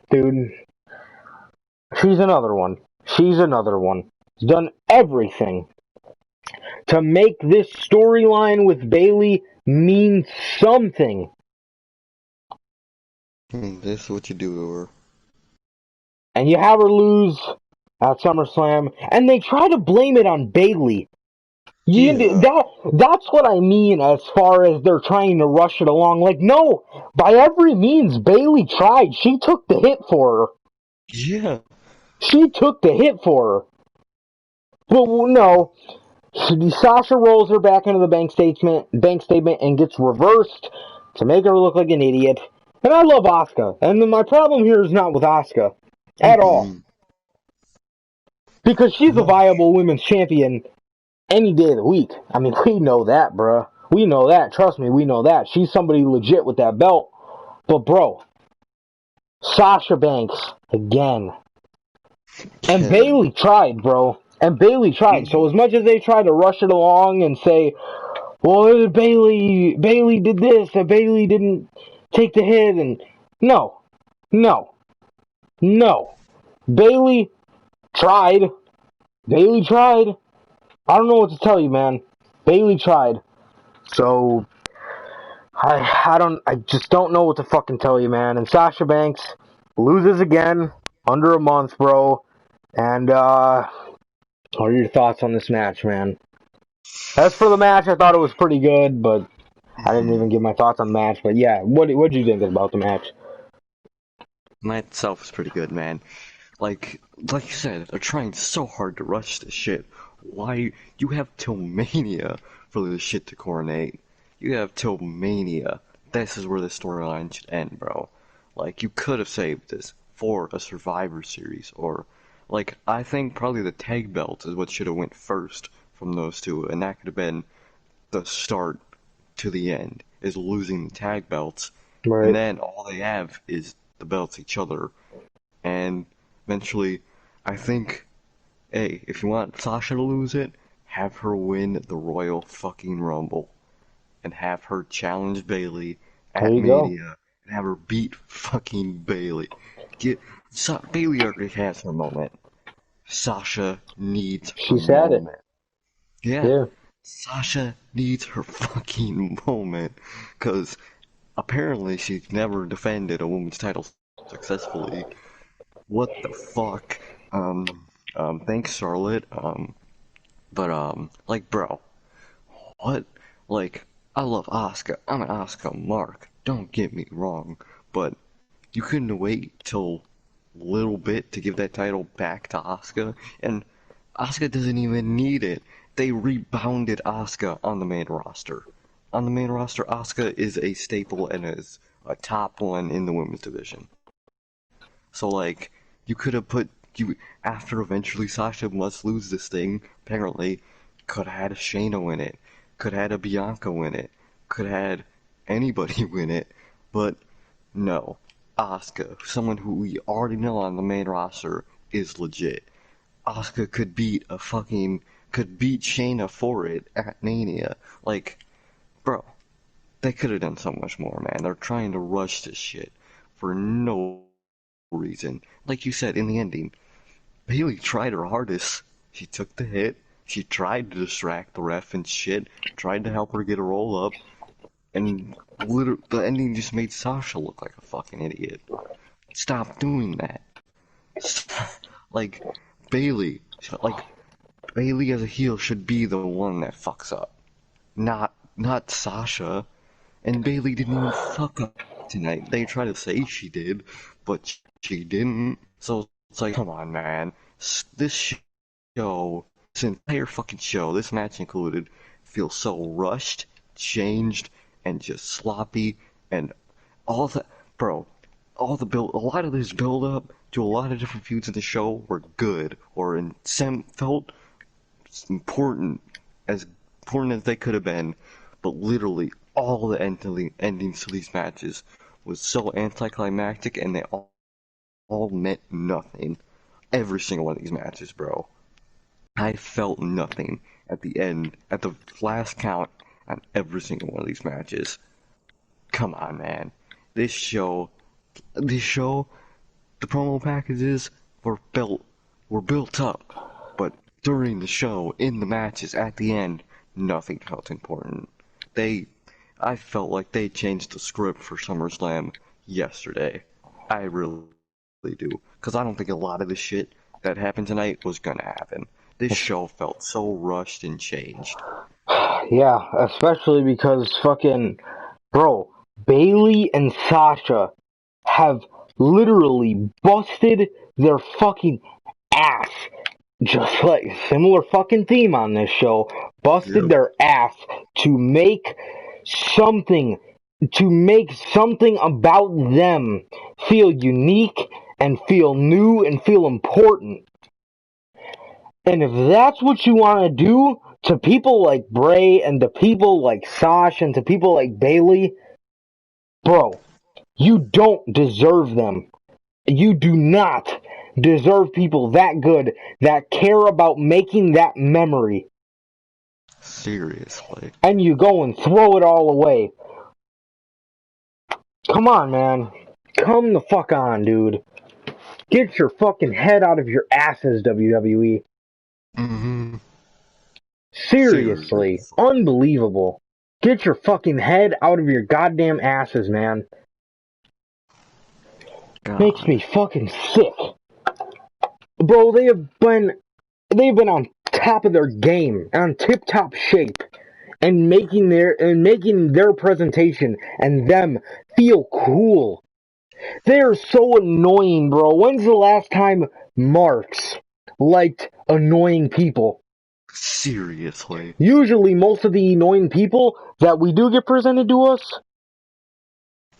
dude, she's another one. She's another one. She's done everything to make this storyline with Bayley mean something. This is what you do to her. And you have her lose at SummerSlam, and they try to blame it on Bayley. That's what I mean as far as they're trying to rush it along. Like, no, by every means, Bayley tried. She took the hit for her. Yeah. She took the hit for her. But no, Sasha rolls her back into the bank statement and gets reversed to make her look like an idiot. And I love Asuka. And my problem here is not with Asuka at all. Because she's a viable women's champion any day of the week. I mean, we know that, bruh. We know that. Trust me, we know that. She's somebody legit with that belt. But, bro, Sasha Banks, again. And Bayley tried, bro. And Bayley tried. So as much as they try to rush it along and say, well, Bayley did this, and Bayley didn't take the hit, and no. Bayley tried. I don't know what to tell you, man. Bayley tried. So I just don't know what to fucking tell you, man. And Sasha Banks loses again under a month, bro. And what are your thoughts on this match, man? As for the match, I thought it was pretty good, but I didn't even give my thoughts on the match. But yeah, what'd you think about the match? The match itself is pretty good, man. Like you said, they're trying so hard to rush this shit. Why? You have till Mania for this shit to coronate. You have till Mania. This is where the storyline should end, bro. Like, you could have saved this for a Survivor Series, or, like, I think probably the tag belt is what should have went first from those two, and that could have been the start to the end, is losing the tag belts, Right. and then all they have is the belts each other, and eventually, I think, hey, if you want Sasha to lose it, have her win the Royal fucking Rumble, and have her challenge Bayley at Mania, and have her beat fucking Bayley. Bayley already has her moment. Sasha needs her moment. Yeah. Sasha needs her fucking moment, cause apparently she's never defended a women's title successfully. What the fuck? Thanks, Charlotte. Like, bro, what? Like, I love Asuka. I'm an Asuka mark. Don't get me wrong, but you couldn't wait till a little bit to give that title back to Asuka, and Asuka doesn't even need it. They rebounded Asuka on the main roster. On the main roster, Asuka is a staple and is a top one in the women's division. So like, you could have put you after eventually Sasha must lose this thing. Apparently, could have had a Shayna win it, could have had a Bianca win it, could have had anybody win it, but no. Asuka, someone who we already know on the main roster, is legit. Asuka could beat Shayna for it at Mania. Like, bro, they could have done so much more, man. They're trying to rush this shit for no reason. Like you said in the ending, Bayley tried her hardest. She took the hit. She tried to distract the ref and shit. Tried to help her get a roll up. And the ending just made Sasha look like a fucking idiot. Stop doing that. Like, Bayley, like, Bayley as a heel should be the one that fucks up. Not Sasha. And Bayley didn't even fuck up tonight. They try to say she did, but she didn't. So it's like, come on, man. This show, this entire fucking show, this match included, feels so rushed, changed, and just sloppy, and all the, bro, a lot of this build up to a lot of different feuds in the show were good, or felt important, as important as they could have been, but literally all the endings to these matches was so anticlimactic, and they all meant nothing. Every single one of these matches, bro. I felt nothing at the end, at the last count on every single one of these matches. Come on, man. This show, the promo packages were built up, but during the show, in the matches, at the end, nothing felt important. I felt like they changed the script for SummerSlam yesterday. I really do. Because I don't think a lot of the shit that happened tonight was gonna happen. This show felt so rushed and changed. Yeah, especially because fucking, bro, Bayley and Sasha have literally busted their fucking ass. Just like, similar fucking theme on this show, busted Yep. their ass to make something, about them feel unique and feel new and feel important. And if that's what you want to do to people like Bray and to people like Sasha and to people like Bayley, bro, you don't deserve them. You do not deserve people that good that care about making that memory. Seriously. And you go and throw it all away. Come on, man. Come the fuck on, dude. Get your fucking head out of your asses, WWE. Mm-hmm. Seriously. Unbelievable. Get your fucking head out of your goddamn asses, man. God. Makes me fucking sick. Bro, they've been on top of their game, on tip-top shape, and making their presentation and them feel cool. They're so annoying, bro. When's the last time marks liked annoying people? Seriously. Usually, most of the annoying people that we do get presented to us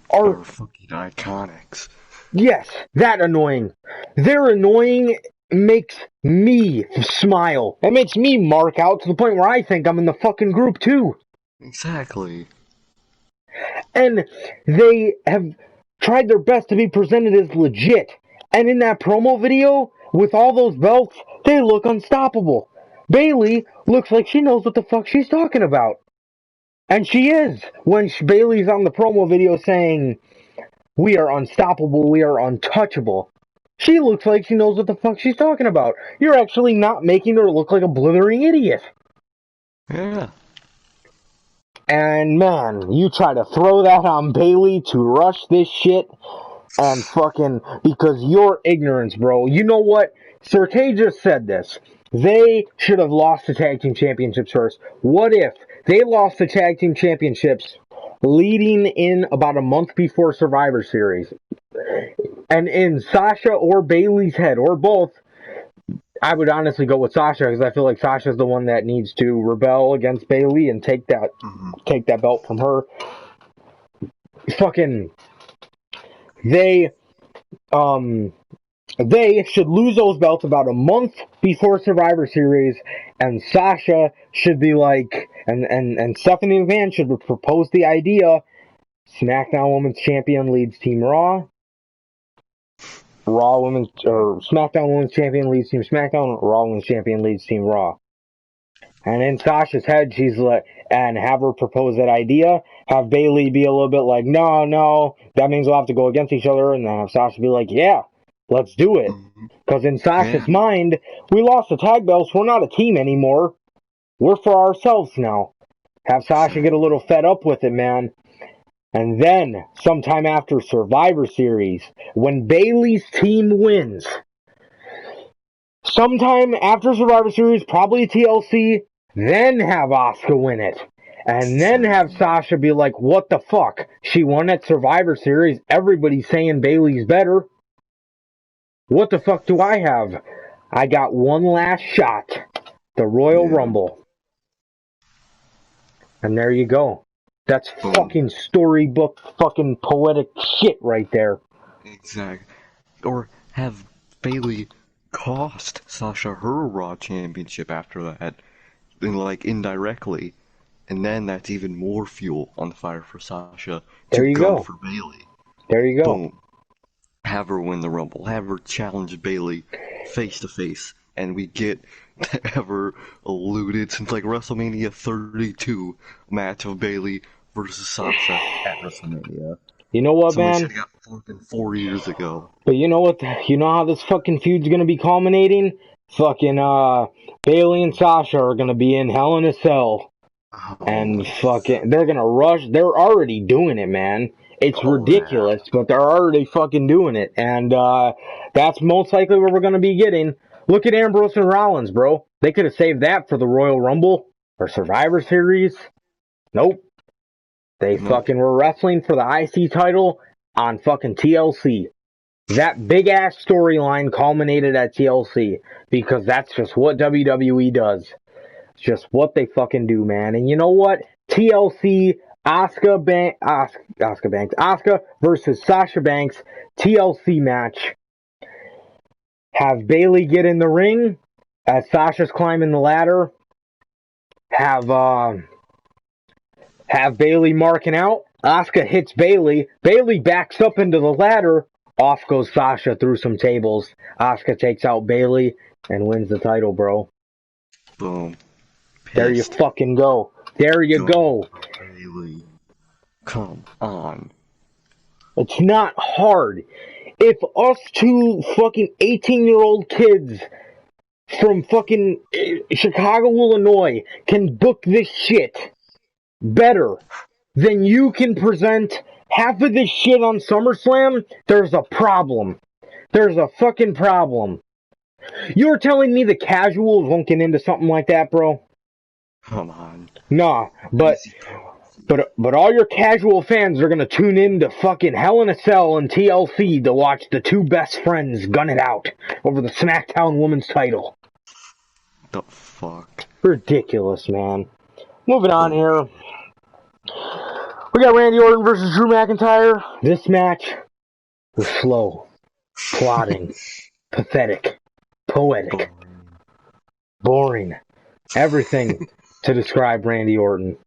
are fucking iconics. Yes, that annoying. Their annoying makes me smile. It makes me mark out to the point where I think I'm in the fucking group too. Exactly. And they have tried their best to be presented as legit. And in that promo video, with all those belts, they look unstoppable. Bayley looks like she knows what the fuck she's talking about. And she is, when Bayley's on the promo video saying, "We are unstoppable, we are untouchable." She looks like she knows what the fuck she's talking about. You're actually not making her look like a blithering idiot. Yeah. And man, you try to throw that on Bayley to rush this shit and fucking, because your ignorance, bro. You know what? Sertay just said this. They should have lost the tag team championships first. What if they lost the tag team championships leading in about a month before Survivor Series? And in Sasha or Bayley's head, or both, I would honestly go with Sasha, because I feel like Sasha's the one that needs to rebel against Bayley and take that belt from her. Fucking, they should lose those belts about a month before Survivor Series, and Sasha should be like, and Stephanie McMahon should propose the idea: SmackDown Women's Champion leads Team Raw. SmackDown Women's Champion leads Team SmackDown. Raw Women's Champion leads Team Raw. And in Sasha's head, she's like, and have her propose that idea. Have Bayley be a little bit like, no, that means we'll have to go against each other. And then have Sasha be like, yeah, let's do it. Because in Sasha's mind, we lost the tag belts. We're not a team anymore. We're for ourselves now. Have Sasha get a little fed up with it, man. And then, sometime after Survivor Series, when Bayley's team wins, sometime after Survivor Series, probably TLC, then have Asuka win it. And then have Sasha be like, what the fuck? She won at Survivor Series. Everybody's saying Bayley's better. What the fuck do I have? I got one last shot. The Royal Rumble. And there you go. That's fucking storybook, fucking poetic shit right there. Exactly. Or have Bayley cost Sasha her Raw Championship after that, and like indirectly, and then that's even more fuel on the fire for Sasha to go for Bayley. There you go. Boom. Have her win the Rumble. Have her challenge Bayley face to face, and we get the ever alluded since like WrestleMania 32 match of Bayley versus Sasha at WrestleMania. You know what, Somebody man? should have got fucking 4 years ago. But you know what? You know how this fucking feud's gonna be culminating? Fucking, Bayley and Sasha are gonna be in Hell in a Cell. And fucking, they're gonna rush. They're already doing it, man. It's ridiculous, but they're already fucking doing it. And, that's most likely what we're gonna be getting. Look at Ambrose and Rollins, bro. They could have saved that for the Royal Rumble or Survivor Series. Nope. They fucking were wrestling for the IC title on fucking TLC. That big-ass storyline culminated at TLC, because that's just what WWE does. It's just what they fucking do, man. And you know what? TLC, Asuka versus Sasha Banks, TLC match. Have Bayley get in the ring as Sasha's climbing the ladder. Have Bayley marking out. Asuka hits Bayley. Bayley backs up into the ladder. Off goes Sasha through some tables. Asuka takes out Bayley and wins the title, bro. Boom. There you fucking go. There you go. Bayley. Come on. It's not hard. If us two fucking 18-year-old kids from fucking Chicago, Illinois can book this shit better than you can present half of this shit on SummerSlam, there's a problem. There's a fucking problem. You're telling me the casuals won't get into something like that, bro? Come on. Nah, but all your casual fans are gonna tune in to fucking Hell in a Cell and TLC to watch the two best friends gun it out over the SmackDown Women's title. The fuck? Ridiculous, man. Moving on here. We got Randy Orton versus Drew McIntyre. This match was slow, plodding, pathetic, poetic, boring. Everything to describe Randy Orton.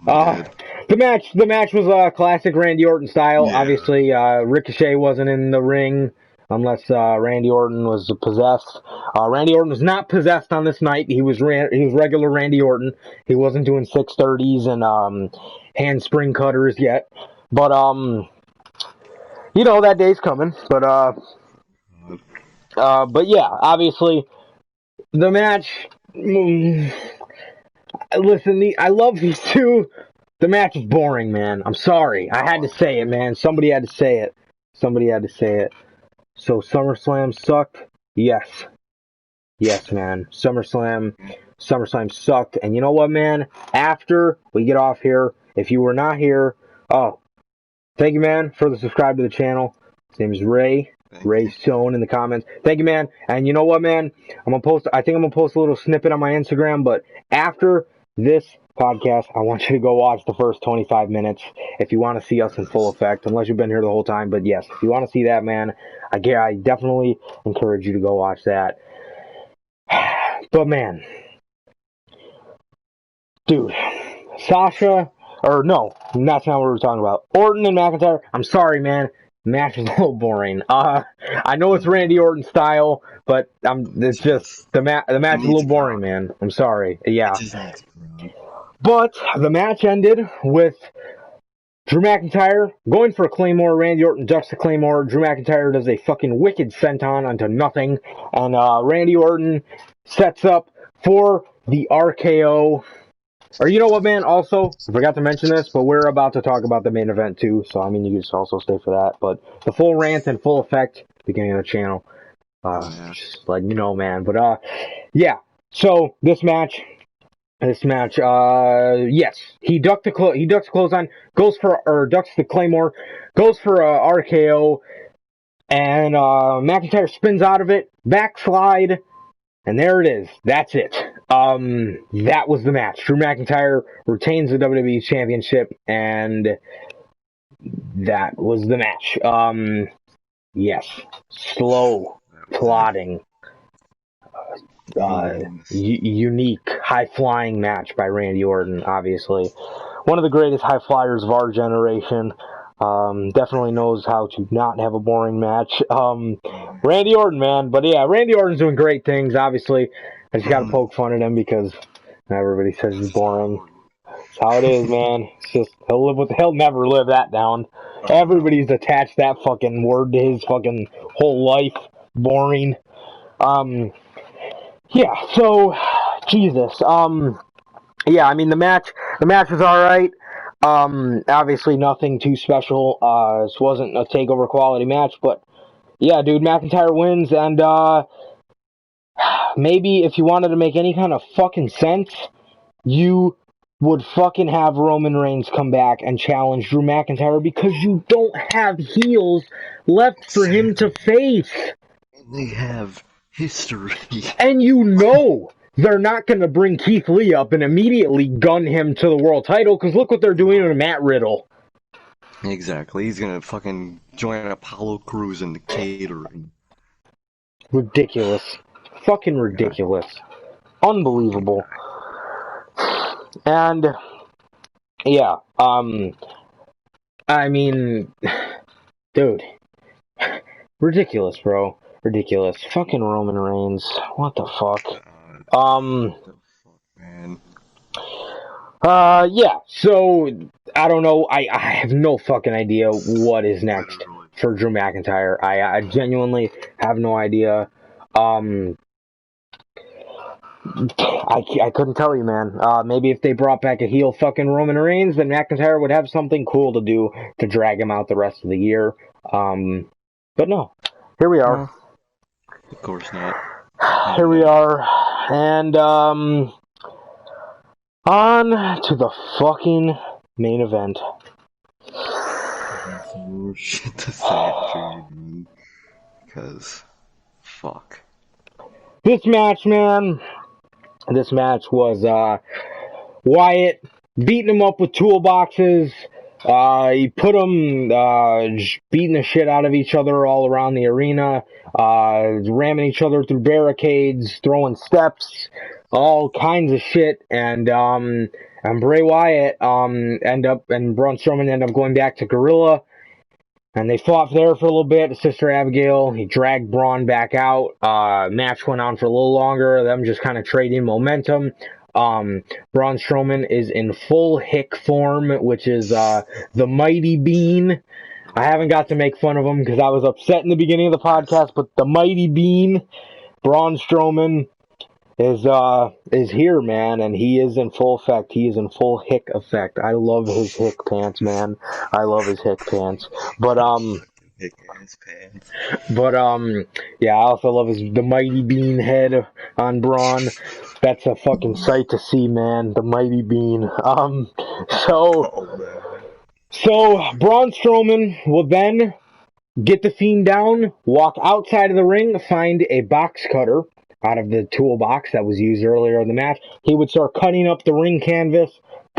The match was classic Randy Orton style. Yeah. Obviously, Ricochet wasn't in the ring unless Randy Orton was possessed. Randy Orton was not possessed on this night. He was regular Randy Orton. He wasn't doing 630s and handspring cutters yet. But you know, that day's coming. But yeah, obviously the match. Listen, I love these two. The match is boring, man. I'm sorry. I had to say it, man. Somebody had to say it. Somebody had to say it. So SummerSlam sucked? Yes. Yes, man. SummerSlam sucked. And you know what, man? After we get off here, if you were not here, thank you, man, for the subscribe to the channel. His name is Ray. Ray Stone in the comments. Thank you, man. And you know what, man? I think I'm gonna post a little snippet on my Instagram, but after this podcast, I want you to go watch the first 25 minutes if you want to see us in full effect, unless you've been here the whole time. But yes, if you want to see that, man, I definitely encourage you to go watch that. But man, dude, Sasha, or no, that's not what we're talking about. Orton and McIntyre, I'm sorry, man. Match is a little boring. I know it's Randy Orton style, but it's just the match is a little boring, man. I'm sorry. Yeah. But the match ended with Drew McIntyre going for a Claymore. Randy Orton ducks the Claymore. Drew McIntyre does a fucking wicked senton onto nothing, and Randy Orton sets up for the RKO. Or you know what, man? Also, I forgot to mention this, but we're about to talk about the main event too. So I mean, you can just also stay for that. But the full rant in full effect beginning of the channel. Just letting you know, man. But yeah. So this match, yes, he ducks the clothesline, ducks the Claymore, goes for a RKO, and McIntyre spins out of it, backslide. And there it is. That's it. That was the match. Drew McIntyre retains the WWE Championship, and that was the match. Yes. Slow, plodding, unique, high-flying match by Randy Orton, obviously. One of the greatest high flyers of our generation. Definitely knows how to not have a boring match. Randy Orton, man. But yeah, Randy Orton's doing great things, obviously. I just gotta poke fun at him because everybody says he's boring. That's how it is, man. It's just, he'll never live that down. Everybody's attached that fucking word to his fucking whole life. Boring. Yeah, so, Jesus. Yeah, I mean, the match was alright. Obviously nothing too special. This wasn't a takeover quality match, but yeah, dude, McIntyre wins, and maybe if you wanted to make any kind of fucking sense, you would fucking have Roman Reigns come back and challenge Drew McIntyre because you don't have heels left for him to face. They have history. And you know they're not going to bring Keith Lee up and immediately gun him to the world title, because look what they're doing to Matt Riddle. Exactly. He's going to fucking join Apollo Crews in the catering. Ridiculous. Fucking ridiculous. Unbelievable. And, yeah, I mean, dude, ridiculous, bro. Ridiculous. Fucking Roman Reigns. What the fuck? Man. Yeah, so, I don't know, I have no fucking idea what is next for Drew McIntyre. I genuinely have no idea. I couldn't tell you, man. Maybe if they brought back a heel fucking Roman Reigns, then McIntyre would have something cool to do to drag him out the rest of the year. But no. Here we are. Of course not. Here we are. And, on to the fucking main event. Oh, shit to say actually, because fuck. This match, man. This match was Wyatt beating him up with toolboxes. He put them beating the shit out of each other all around the arena, ramming each other through barricades, throwing steps, all kinds of shit. And Bray Wyatt and Braun Strowman end up going back to Gorilla. And they fought there for a little bit. Sister Abigail, he dragged Braun back out. Match went on for a little longer. Them just kind of trading momentum. Braun Strowman is in full hick form, which is the Mighty Bean. I haven't got to make fun of him because I was upset in the beginning of the podcast, but the Mighty Bean, Braun Strowman, is here, man, and he is in full effect. He is in full hick effect. I love his hick pants, man. I love his hick pants. But Hick ass pants. yeah, I also love the mighty bean head on Braun. That's a fucking sight to see, man. The mighty bean. So Oh man. Braun Strowman will then get the Fiend down, walk outside of the ring, find a box cutter out of the toolbox that was used earlier in the match. He would start cutting up the ring canvas,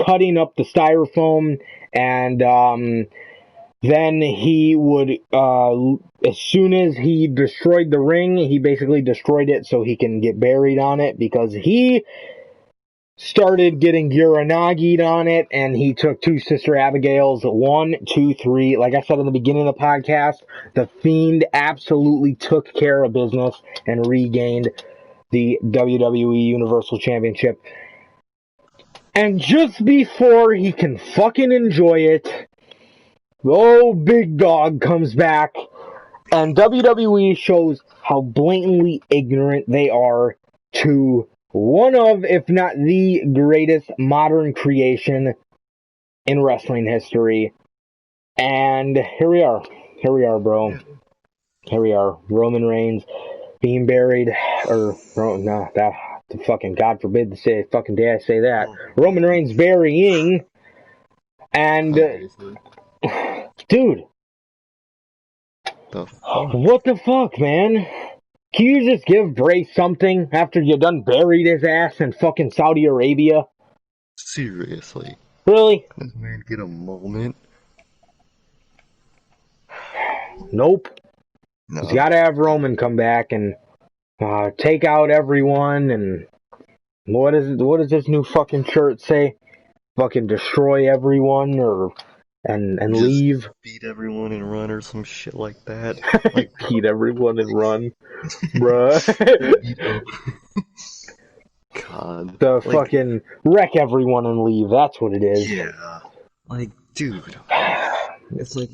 cutting up the styrofoam, and then he would, as soon as he destroyed the ring, he basically destroyed it so he can get buried on it because he started getting Uranagi'd on it, and he took two Sister Abigails, 1, 2, 3. Like I said in the beginning of the podcast, the Fiend absolutely took care of business and regained the WWE Universal Championship. And just before he can fucking enjoy it, the big dog comes back, and WWE shows how blatantly ignorant they are to one of, if not the greatest modern creation in wrestling history. And here we are. Here we are, bro. Here we are. Roman Reigns being buried, or, no, that, fucking, God forbid to say, fucking dare I say that. Roman Reigns burying, and, dude, what the fuck, man? Can you just give Bray something after you done buried his ass in fucking Saudi Arabia? Seriously. Really? Can this man get a moment? Nope. No. He's gotta have Roman come back and take out everyone, and what does this new fucking shirt say? Fucking destroy everyone, or and Just leave. beat everyone and run or some shit like that. Like Beat everyone and run, bruh. God. The fucking wreck everyone and leave. That's what it is. Yeah. Like, dude. It's like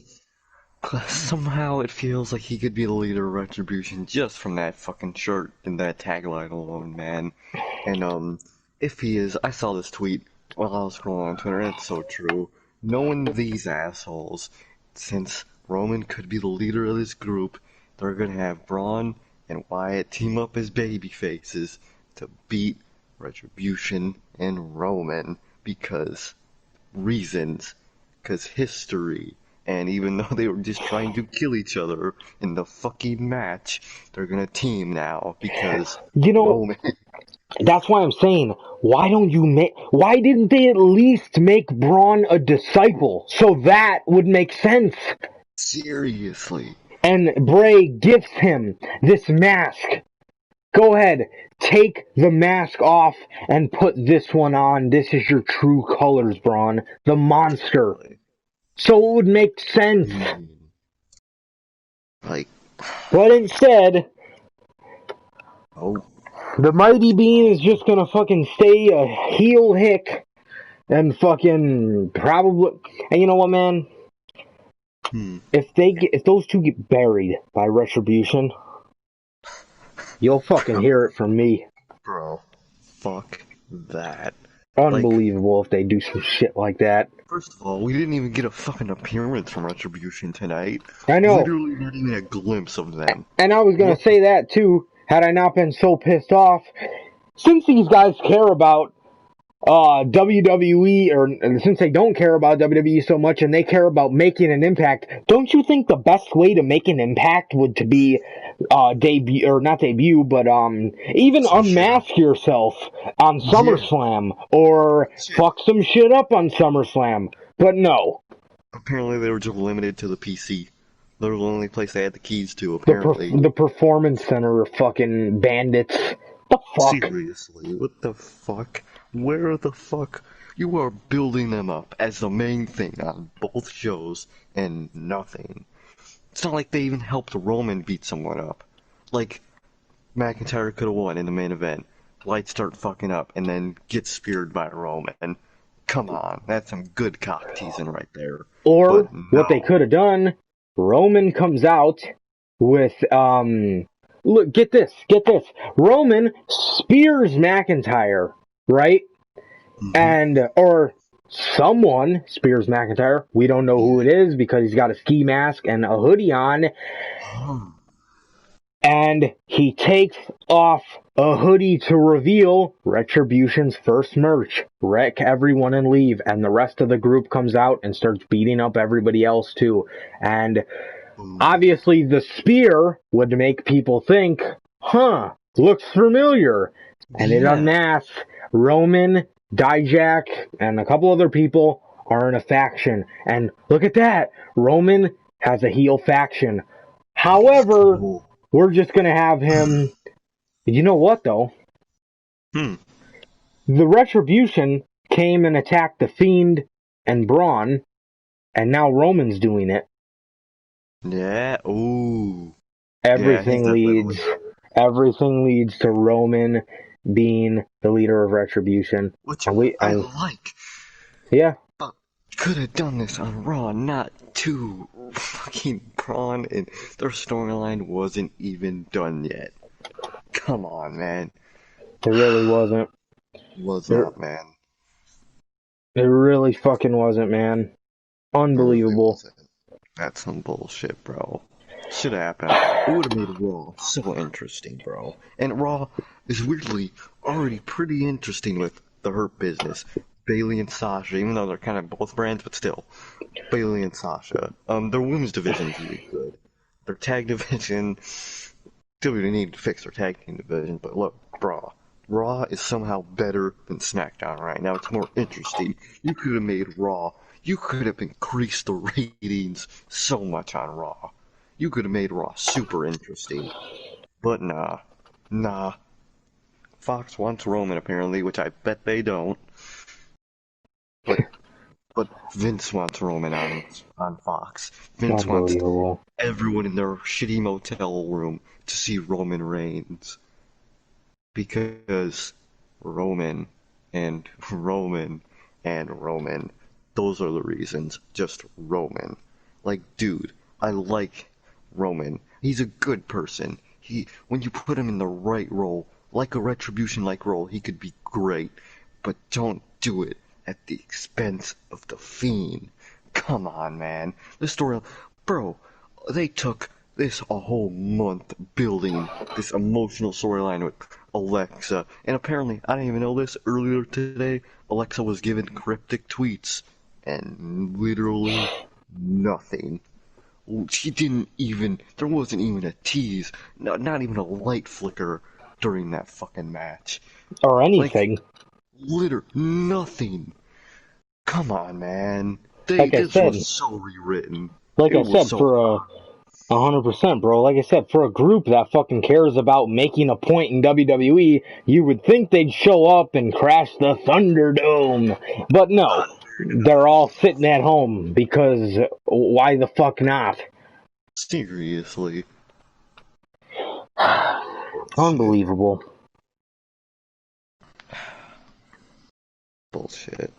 somehow it feels like he could be the leader of Retribution just from that fucking shirt and that tagline alone, man. And if he is, I saw this tweet while I was scrolling on Twitter, and it's so true. Knowing these assholes, since Roman could be the leader of this group, they're gonna have Braun and Wyatt team up as baby faces to beat Retribution and Roman because reasons, because history. And even though they were just trying to kill each other in the fucking match, they're gonna team now because Roman. That's why I'm saying, why didn't they at least make Braun a disciple? So that would make sense. Seriously. And Bray gifts him this mask. Go ahead, take the mask off and put this one on. This is your true colors, Braun. The monster. So it would make sense. Like. But instead, Oh. the Mighty Bean is just gonna fucking stay a heel hick and fucking probably. And you know what, man? If those two get buried by Retribution, you'll fucking hear it from me. Bro, fuck that. Unbelievable if they do some shit like that. First of all, we didn't even get a fucking appearance from Retribution tonight. I know. Literally not even a glimpse of them. And I was gonna say that too, had I not been so pissed off. Since these guys care about WWE, or since they don't care about WWE so much and they care about making an impact, don't you think the best way to make an impact would to be debut, or not debut, but even unmask yourself on SummerSlam, or fuck some shit up on SummerSlam? But no. Apparently they were just limited to the PC. They were the only place they had the keys to, apparently. The Performance Center of fucking bandits. The fuck? Seriously, what the fuck? Where the fuck? You are building them up as the main thing on both shows, and nothing. It's not like they even helped Roman beat someone up. Like, McIntyre could have won in the main event. Lights start fucking up, and then get speared by Roman. Come on, that's some good cock teasing right there. Or, what they could have done, Roman comes out with, look, get this. Roman spears McIntyre, right? Or someone spears McIntyre. We don't know who it is because he's got a ski mask and a hoodie on. And he takes off a hoodie to reveal Retribution's first merch. Wreck everyone and leave. And the rest of the group comes out and starts beating up everybody else too. And obviously the spear would make people think, looks familiar. And it unmasks Roman, Dijak, and a couple other people are in a faction. And look at that. Roman has a heel faction. However, we're just going to have him... You know what, though? The Retribution came and attacked the Fiend and Braun, and now Roman's doing it. Yeah, ooh. Everything leads to Roman being the leader of Retribution. Which I like. Yeah. But could have done this on Raw, not to fucking Braun, and their storyline wasn't even done yet. Come on, man. It really wasn't. Not, man. It really fucking wasn't, man. Unbelievable. That's some bullshit, bro. Should have happened. It would have made Raw so interesting, bro. And Raw is weirdly already pretty interesting with the Hurt Business. Bayley and Sasha, even though they're kind of both brands, but still. Bayley and Sasha. Their women's division's really good. Their tag division... WWE need to fix their tag team division, but look, Raw is somehow better than SmackDown right now. It's more interesting. You could have made Raw. You could have increased the ratings so much on Raw. You could have made Raw super interesting. But nah. Fox wants Roman apparently, which I bet they don't. But Vince wants Roman on Fox. Vince wants everyone in their shitty motel room to see Roman Reigns. Because Roman and Roman and Roman. Those are the reasons. Just Roman. Like, dude, I like Roman. He's a good person. When you put him in the right role, like a Retribution-like role, he could be great. But don't do it at the expense of the Fiend. Come on, man. The story... Bro, they took this a whole month building this emotional storyline with Alexa. And apparently, I didn't even know this, earlier today, Alexa was given cryptic tweets. And literally nothing. She didn't even... There wasn't even a tease. Not even a light flicker during that fucking match. Or anything. Literally nothing. Come on, man. This was so rewritten. Like I said, for 100%, bro. Like I said, for a group that fucking cares about making a point in WWE, you would think they'd show up and crash the Thunderdome. But no, they're all sitting at home because why the fuck not? Seriously. Unbelievable. Bullshit.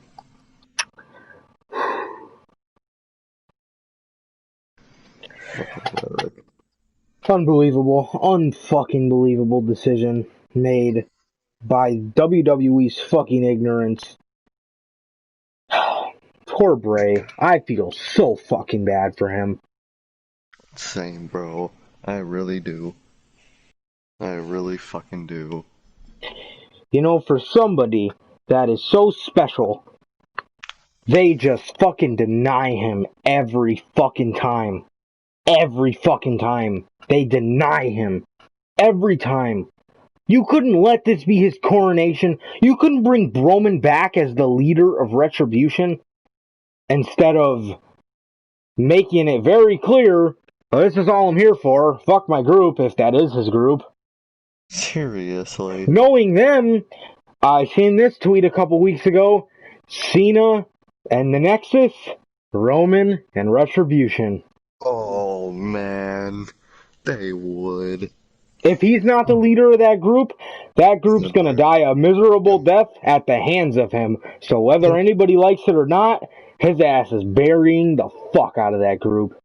Unbelievable, unfucking believable decision made by WWE's fucking ignorance. Poor Bray. I feel so fucking bad for him. Same, bro. I really do. I really fucking do. You know, for somebody that is so special, they just fucking deny him every fucking time. Every fucking time. They deny him. Every time. You couldn't let this be his coronation. You couldn't bring Roman back as the leader of Retribution instead of making it very clear, this is all I'm here for. Fuck my group, if that is his group. Seriously. Knowing them, I seen this tweet a couple weeks ago. Cena and the Nexus, Roman and Retribution. Oh, man. They would. If he's not the leader of that group's gonna die a miserable death at the hands of him. So whether anybody likes it or not, his ass is burying the fuck out of that group.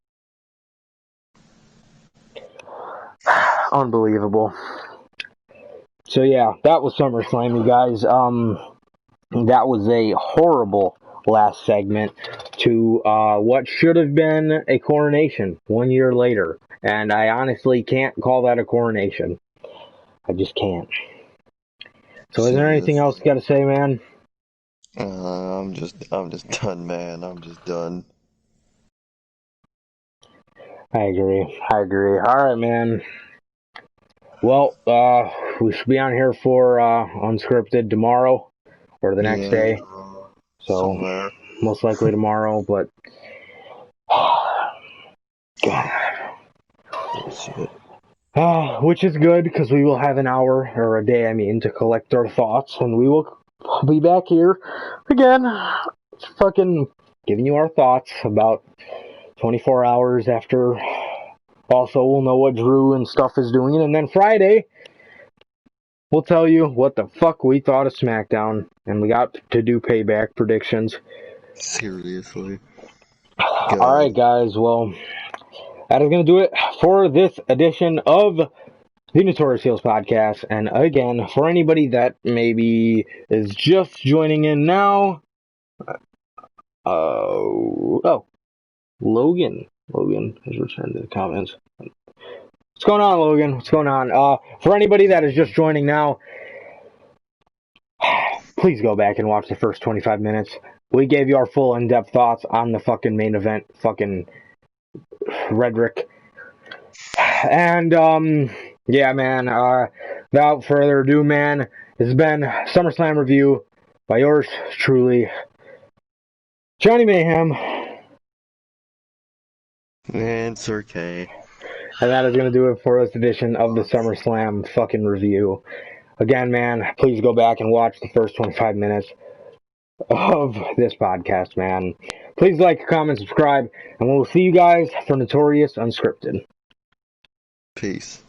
Unbelievable. So yeah, that was SummerSlam, you guys. That was a horrible last segment to what should have been a coronation 1 year later. And I honestly can't call that a coronation. I just can't. So is there anything else you got to say, man? I'm just done, man. I'm just done. I agree. All right, man. Well, we should be on here for Unscripted tomorrow or the next day. So somewhere. most likely tomorrow, but God. Bullshit. Which is good because we will have an hour or a day, to collect our thoughts, and we will be back here again, fucking giving you our thoughts about 24 hours after. Also, we'll know what Drew and stuff is doing, and then Friday, we'll tell you what the fuck we thought of SmackDown, and we got to do payback predictions. Seriously. Alright, guys, well, that is going to do it for this edition of the Notorious Heels podcast. And again, for anybody that maybe is just joining in now, Logan has returned to the comments. What's going on, Logan? What's going on? For anybody that is just joining now, please go back and watch the first 25 minutes. We gave you our full in-depth thoughts on the fucking main event, fucking rhetoric. And, yeah, man, without further ado, man, this has been SummerSlam Review by yours truly, Johnny Mayhem. And Sir K. And that is going to do it for this edition of the SummerSlam fucking review. Again, man, please go back and watch the first 25 minutes of this podcast, man. Please like, comment, subscribe, and we'll see you guys for Notorious Unscripted. Peace.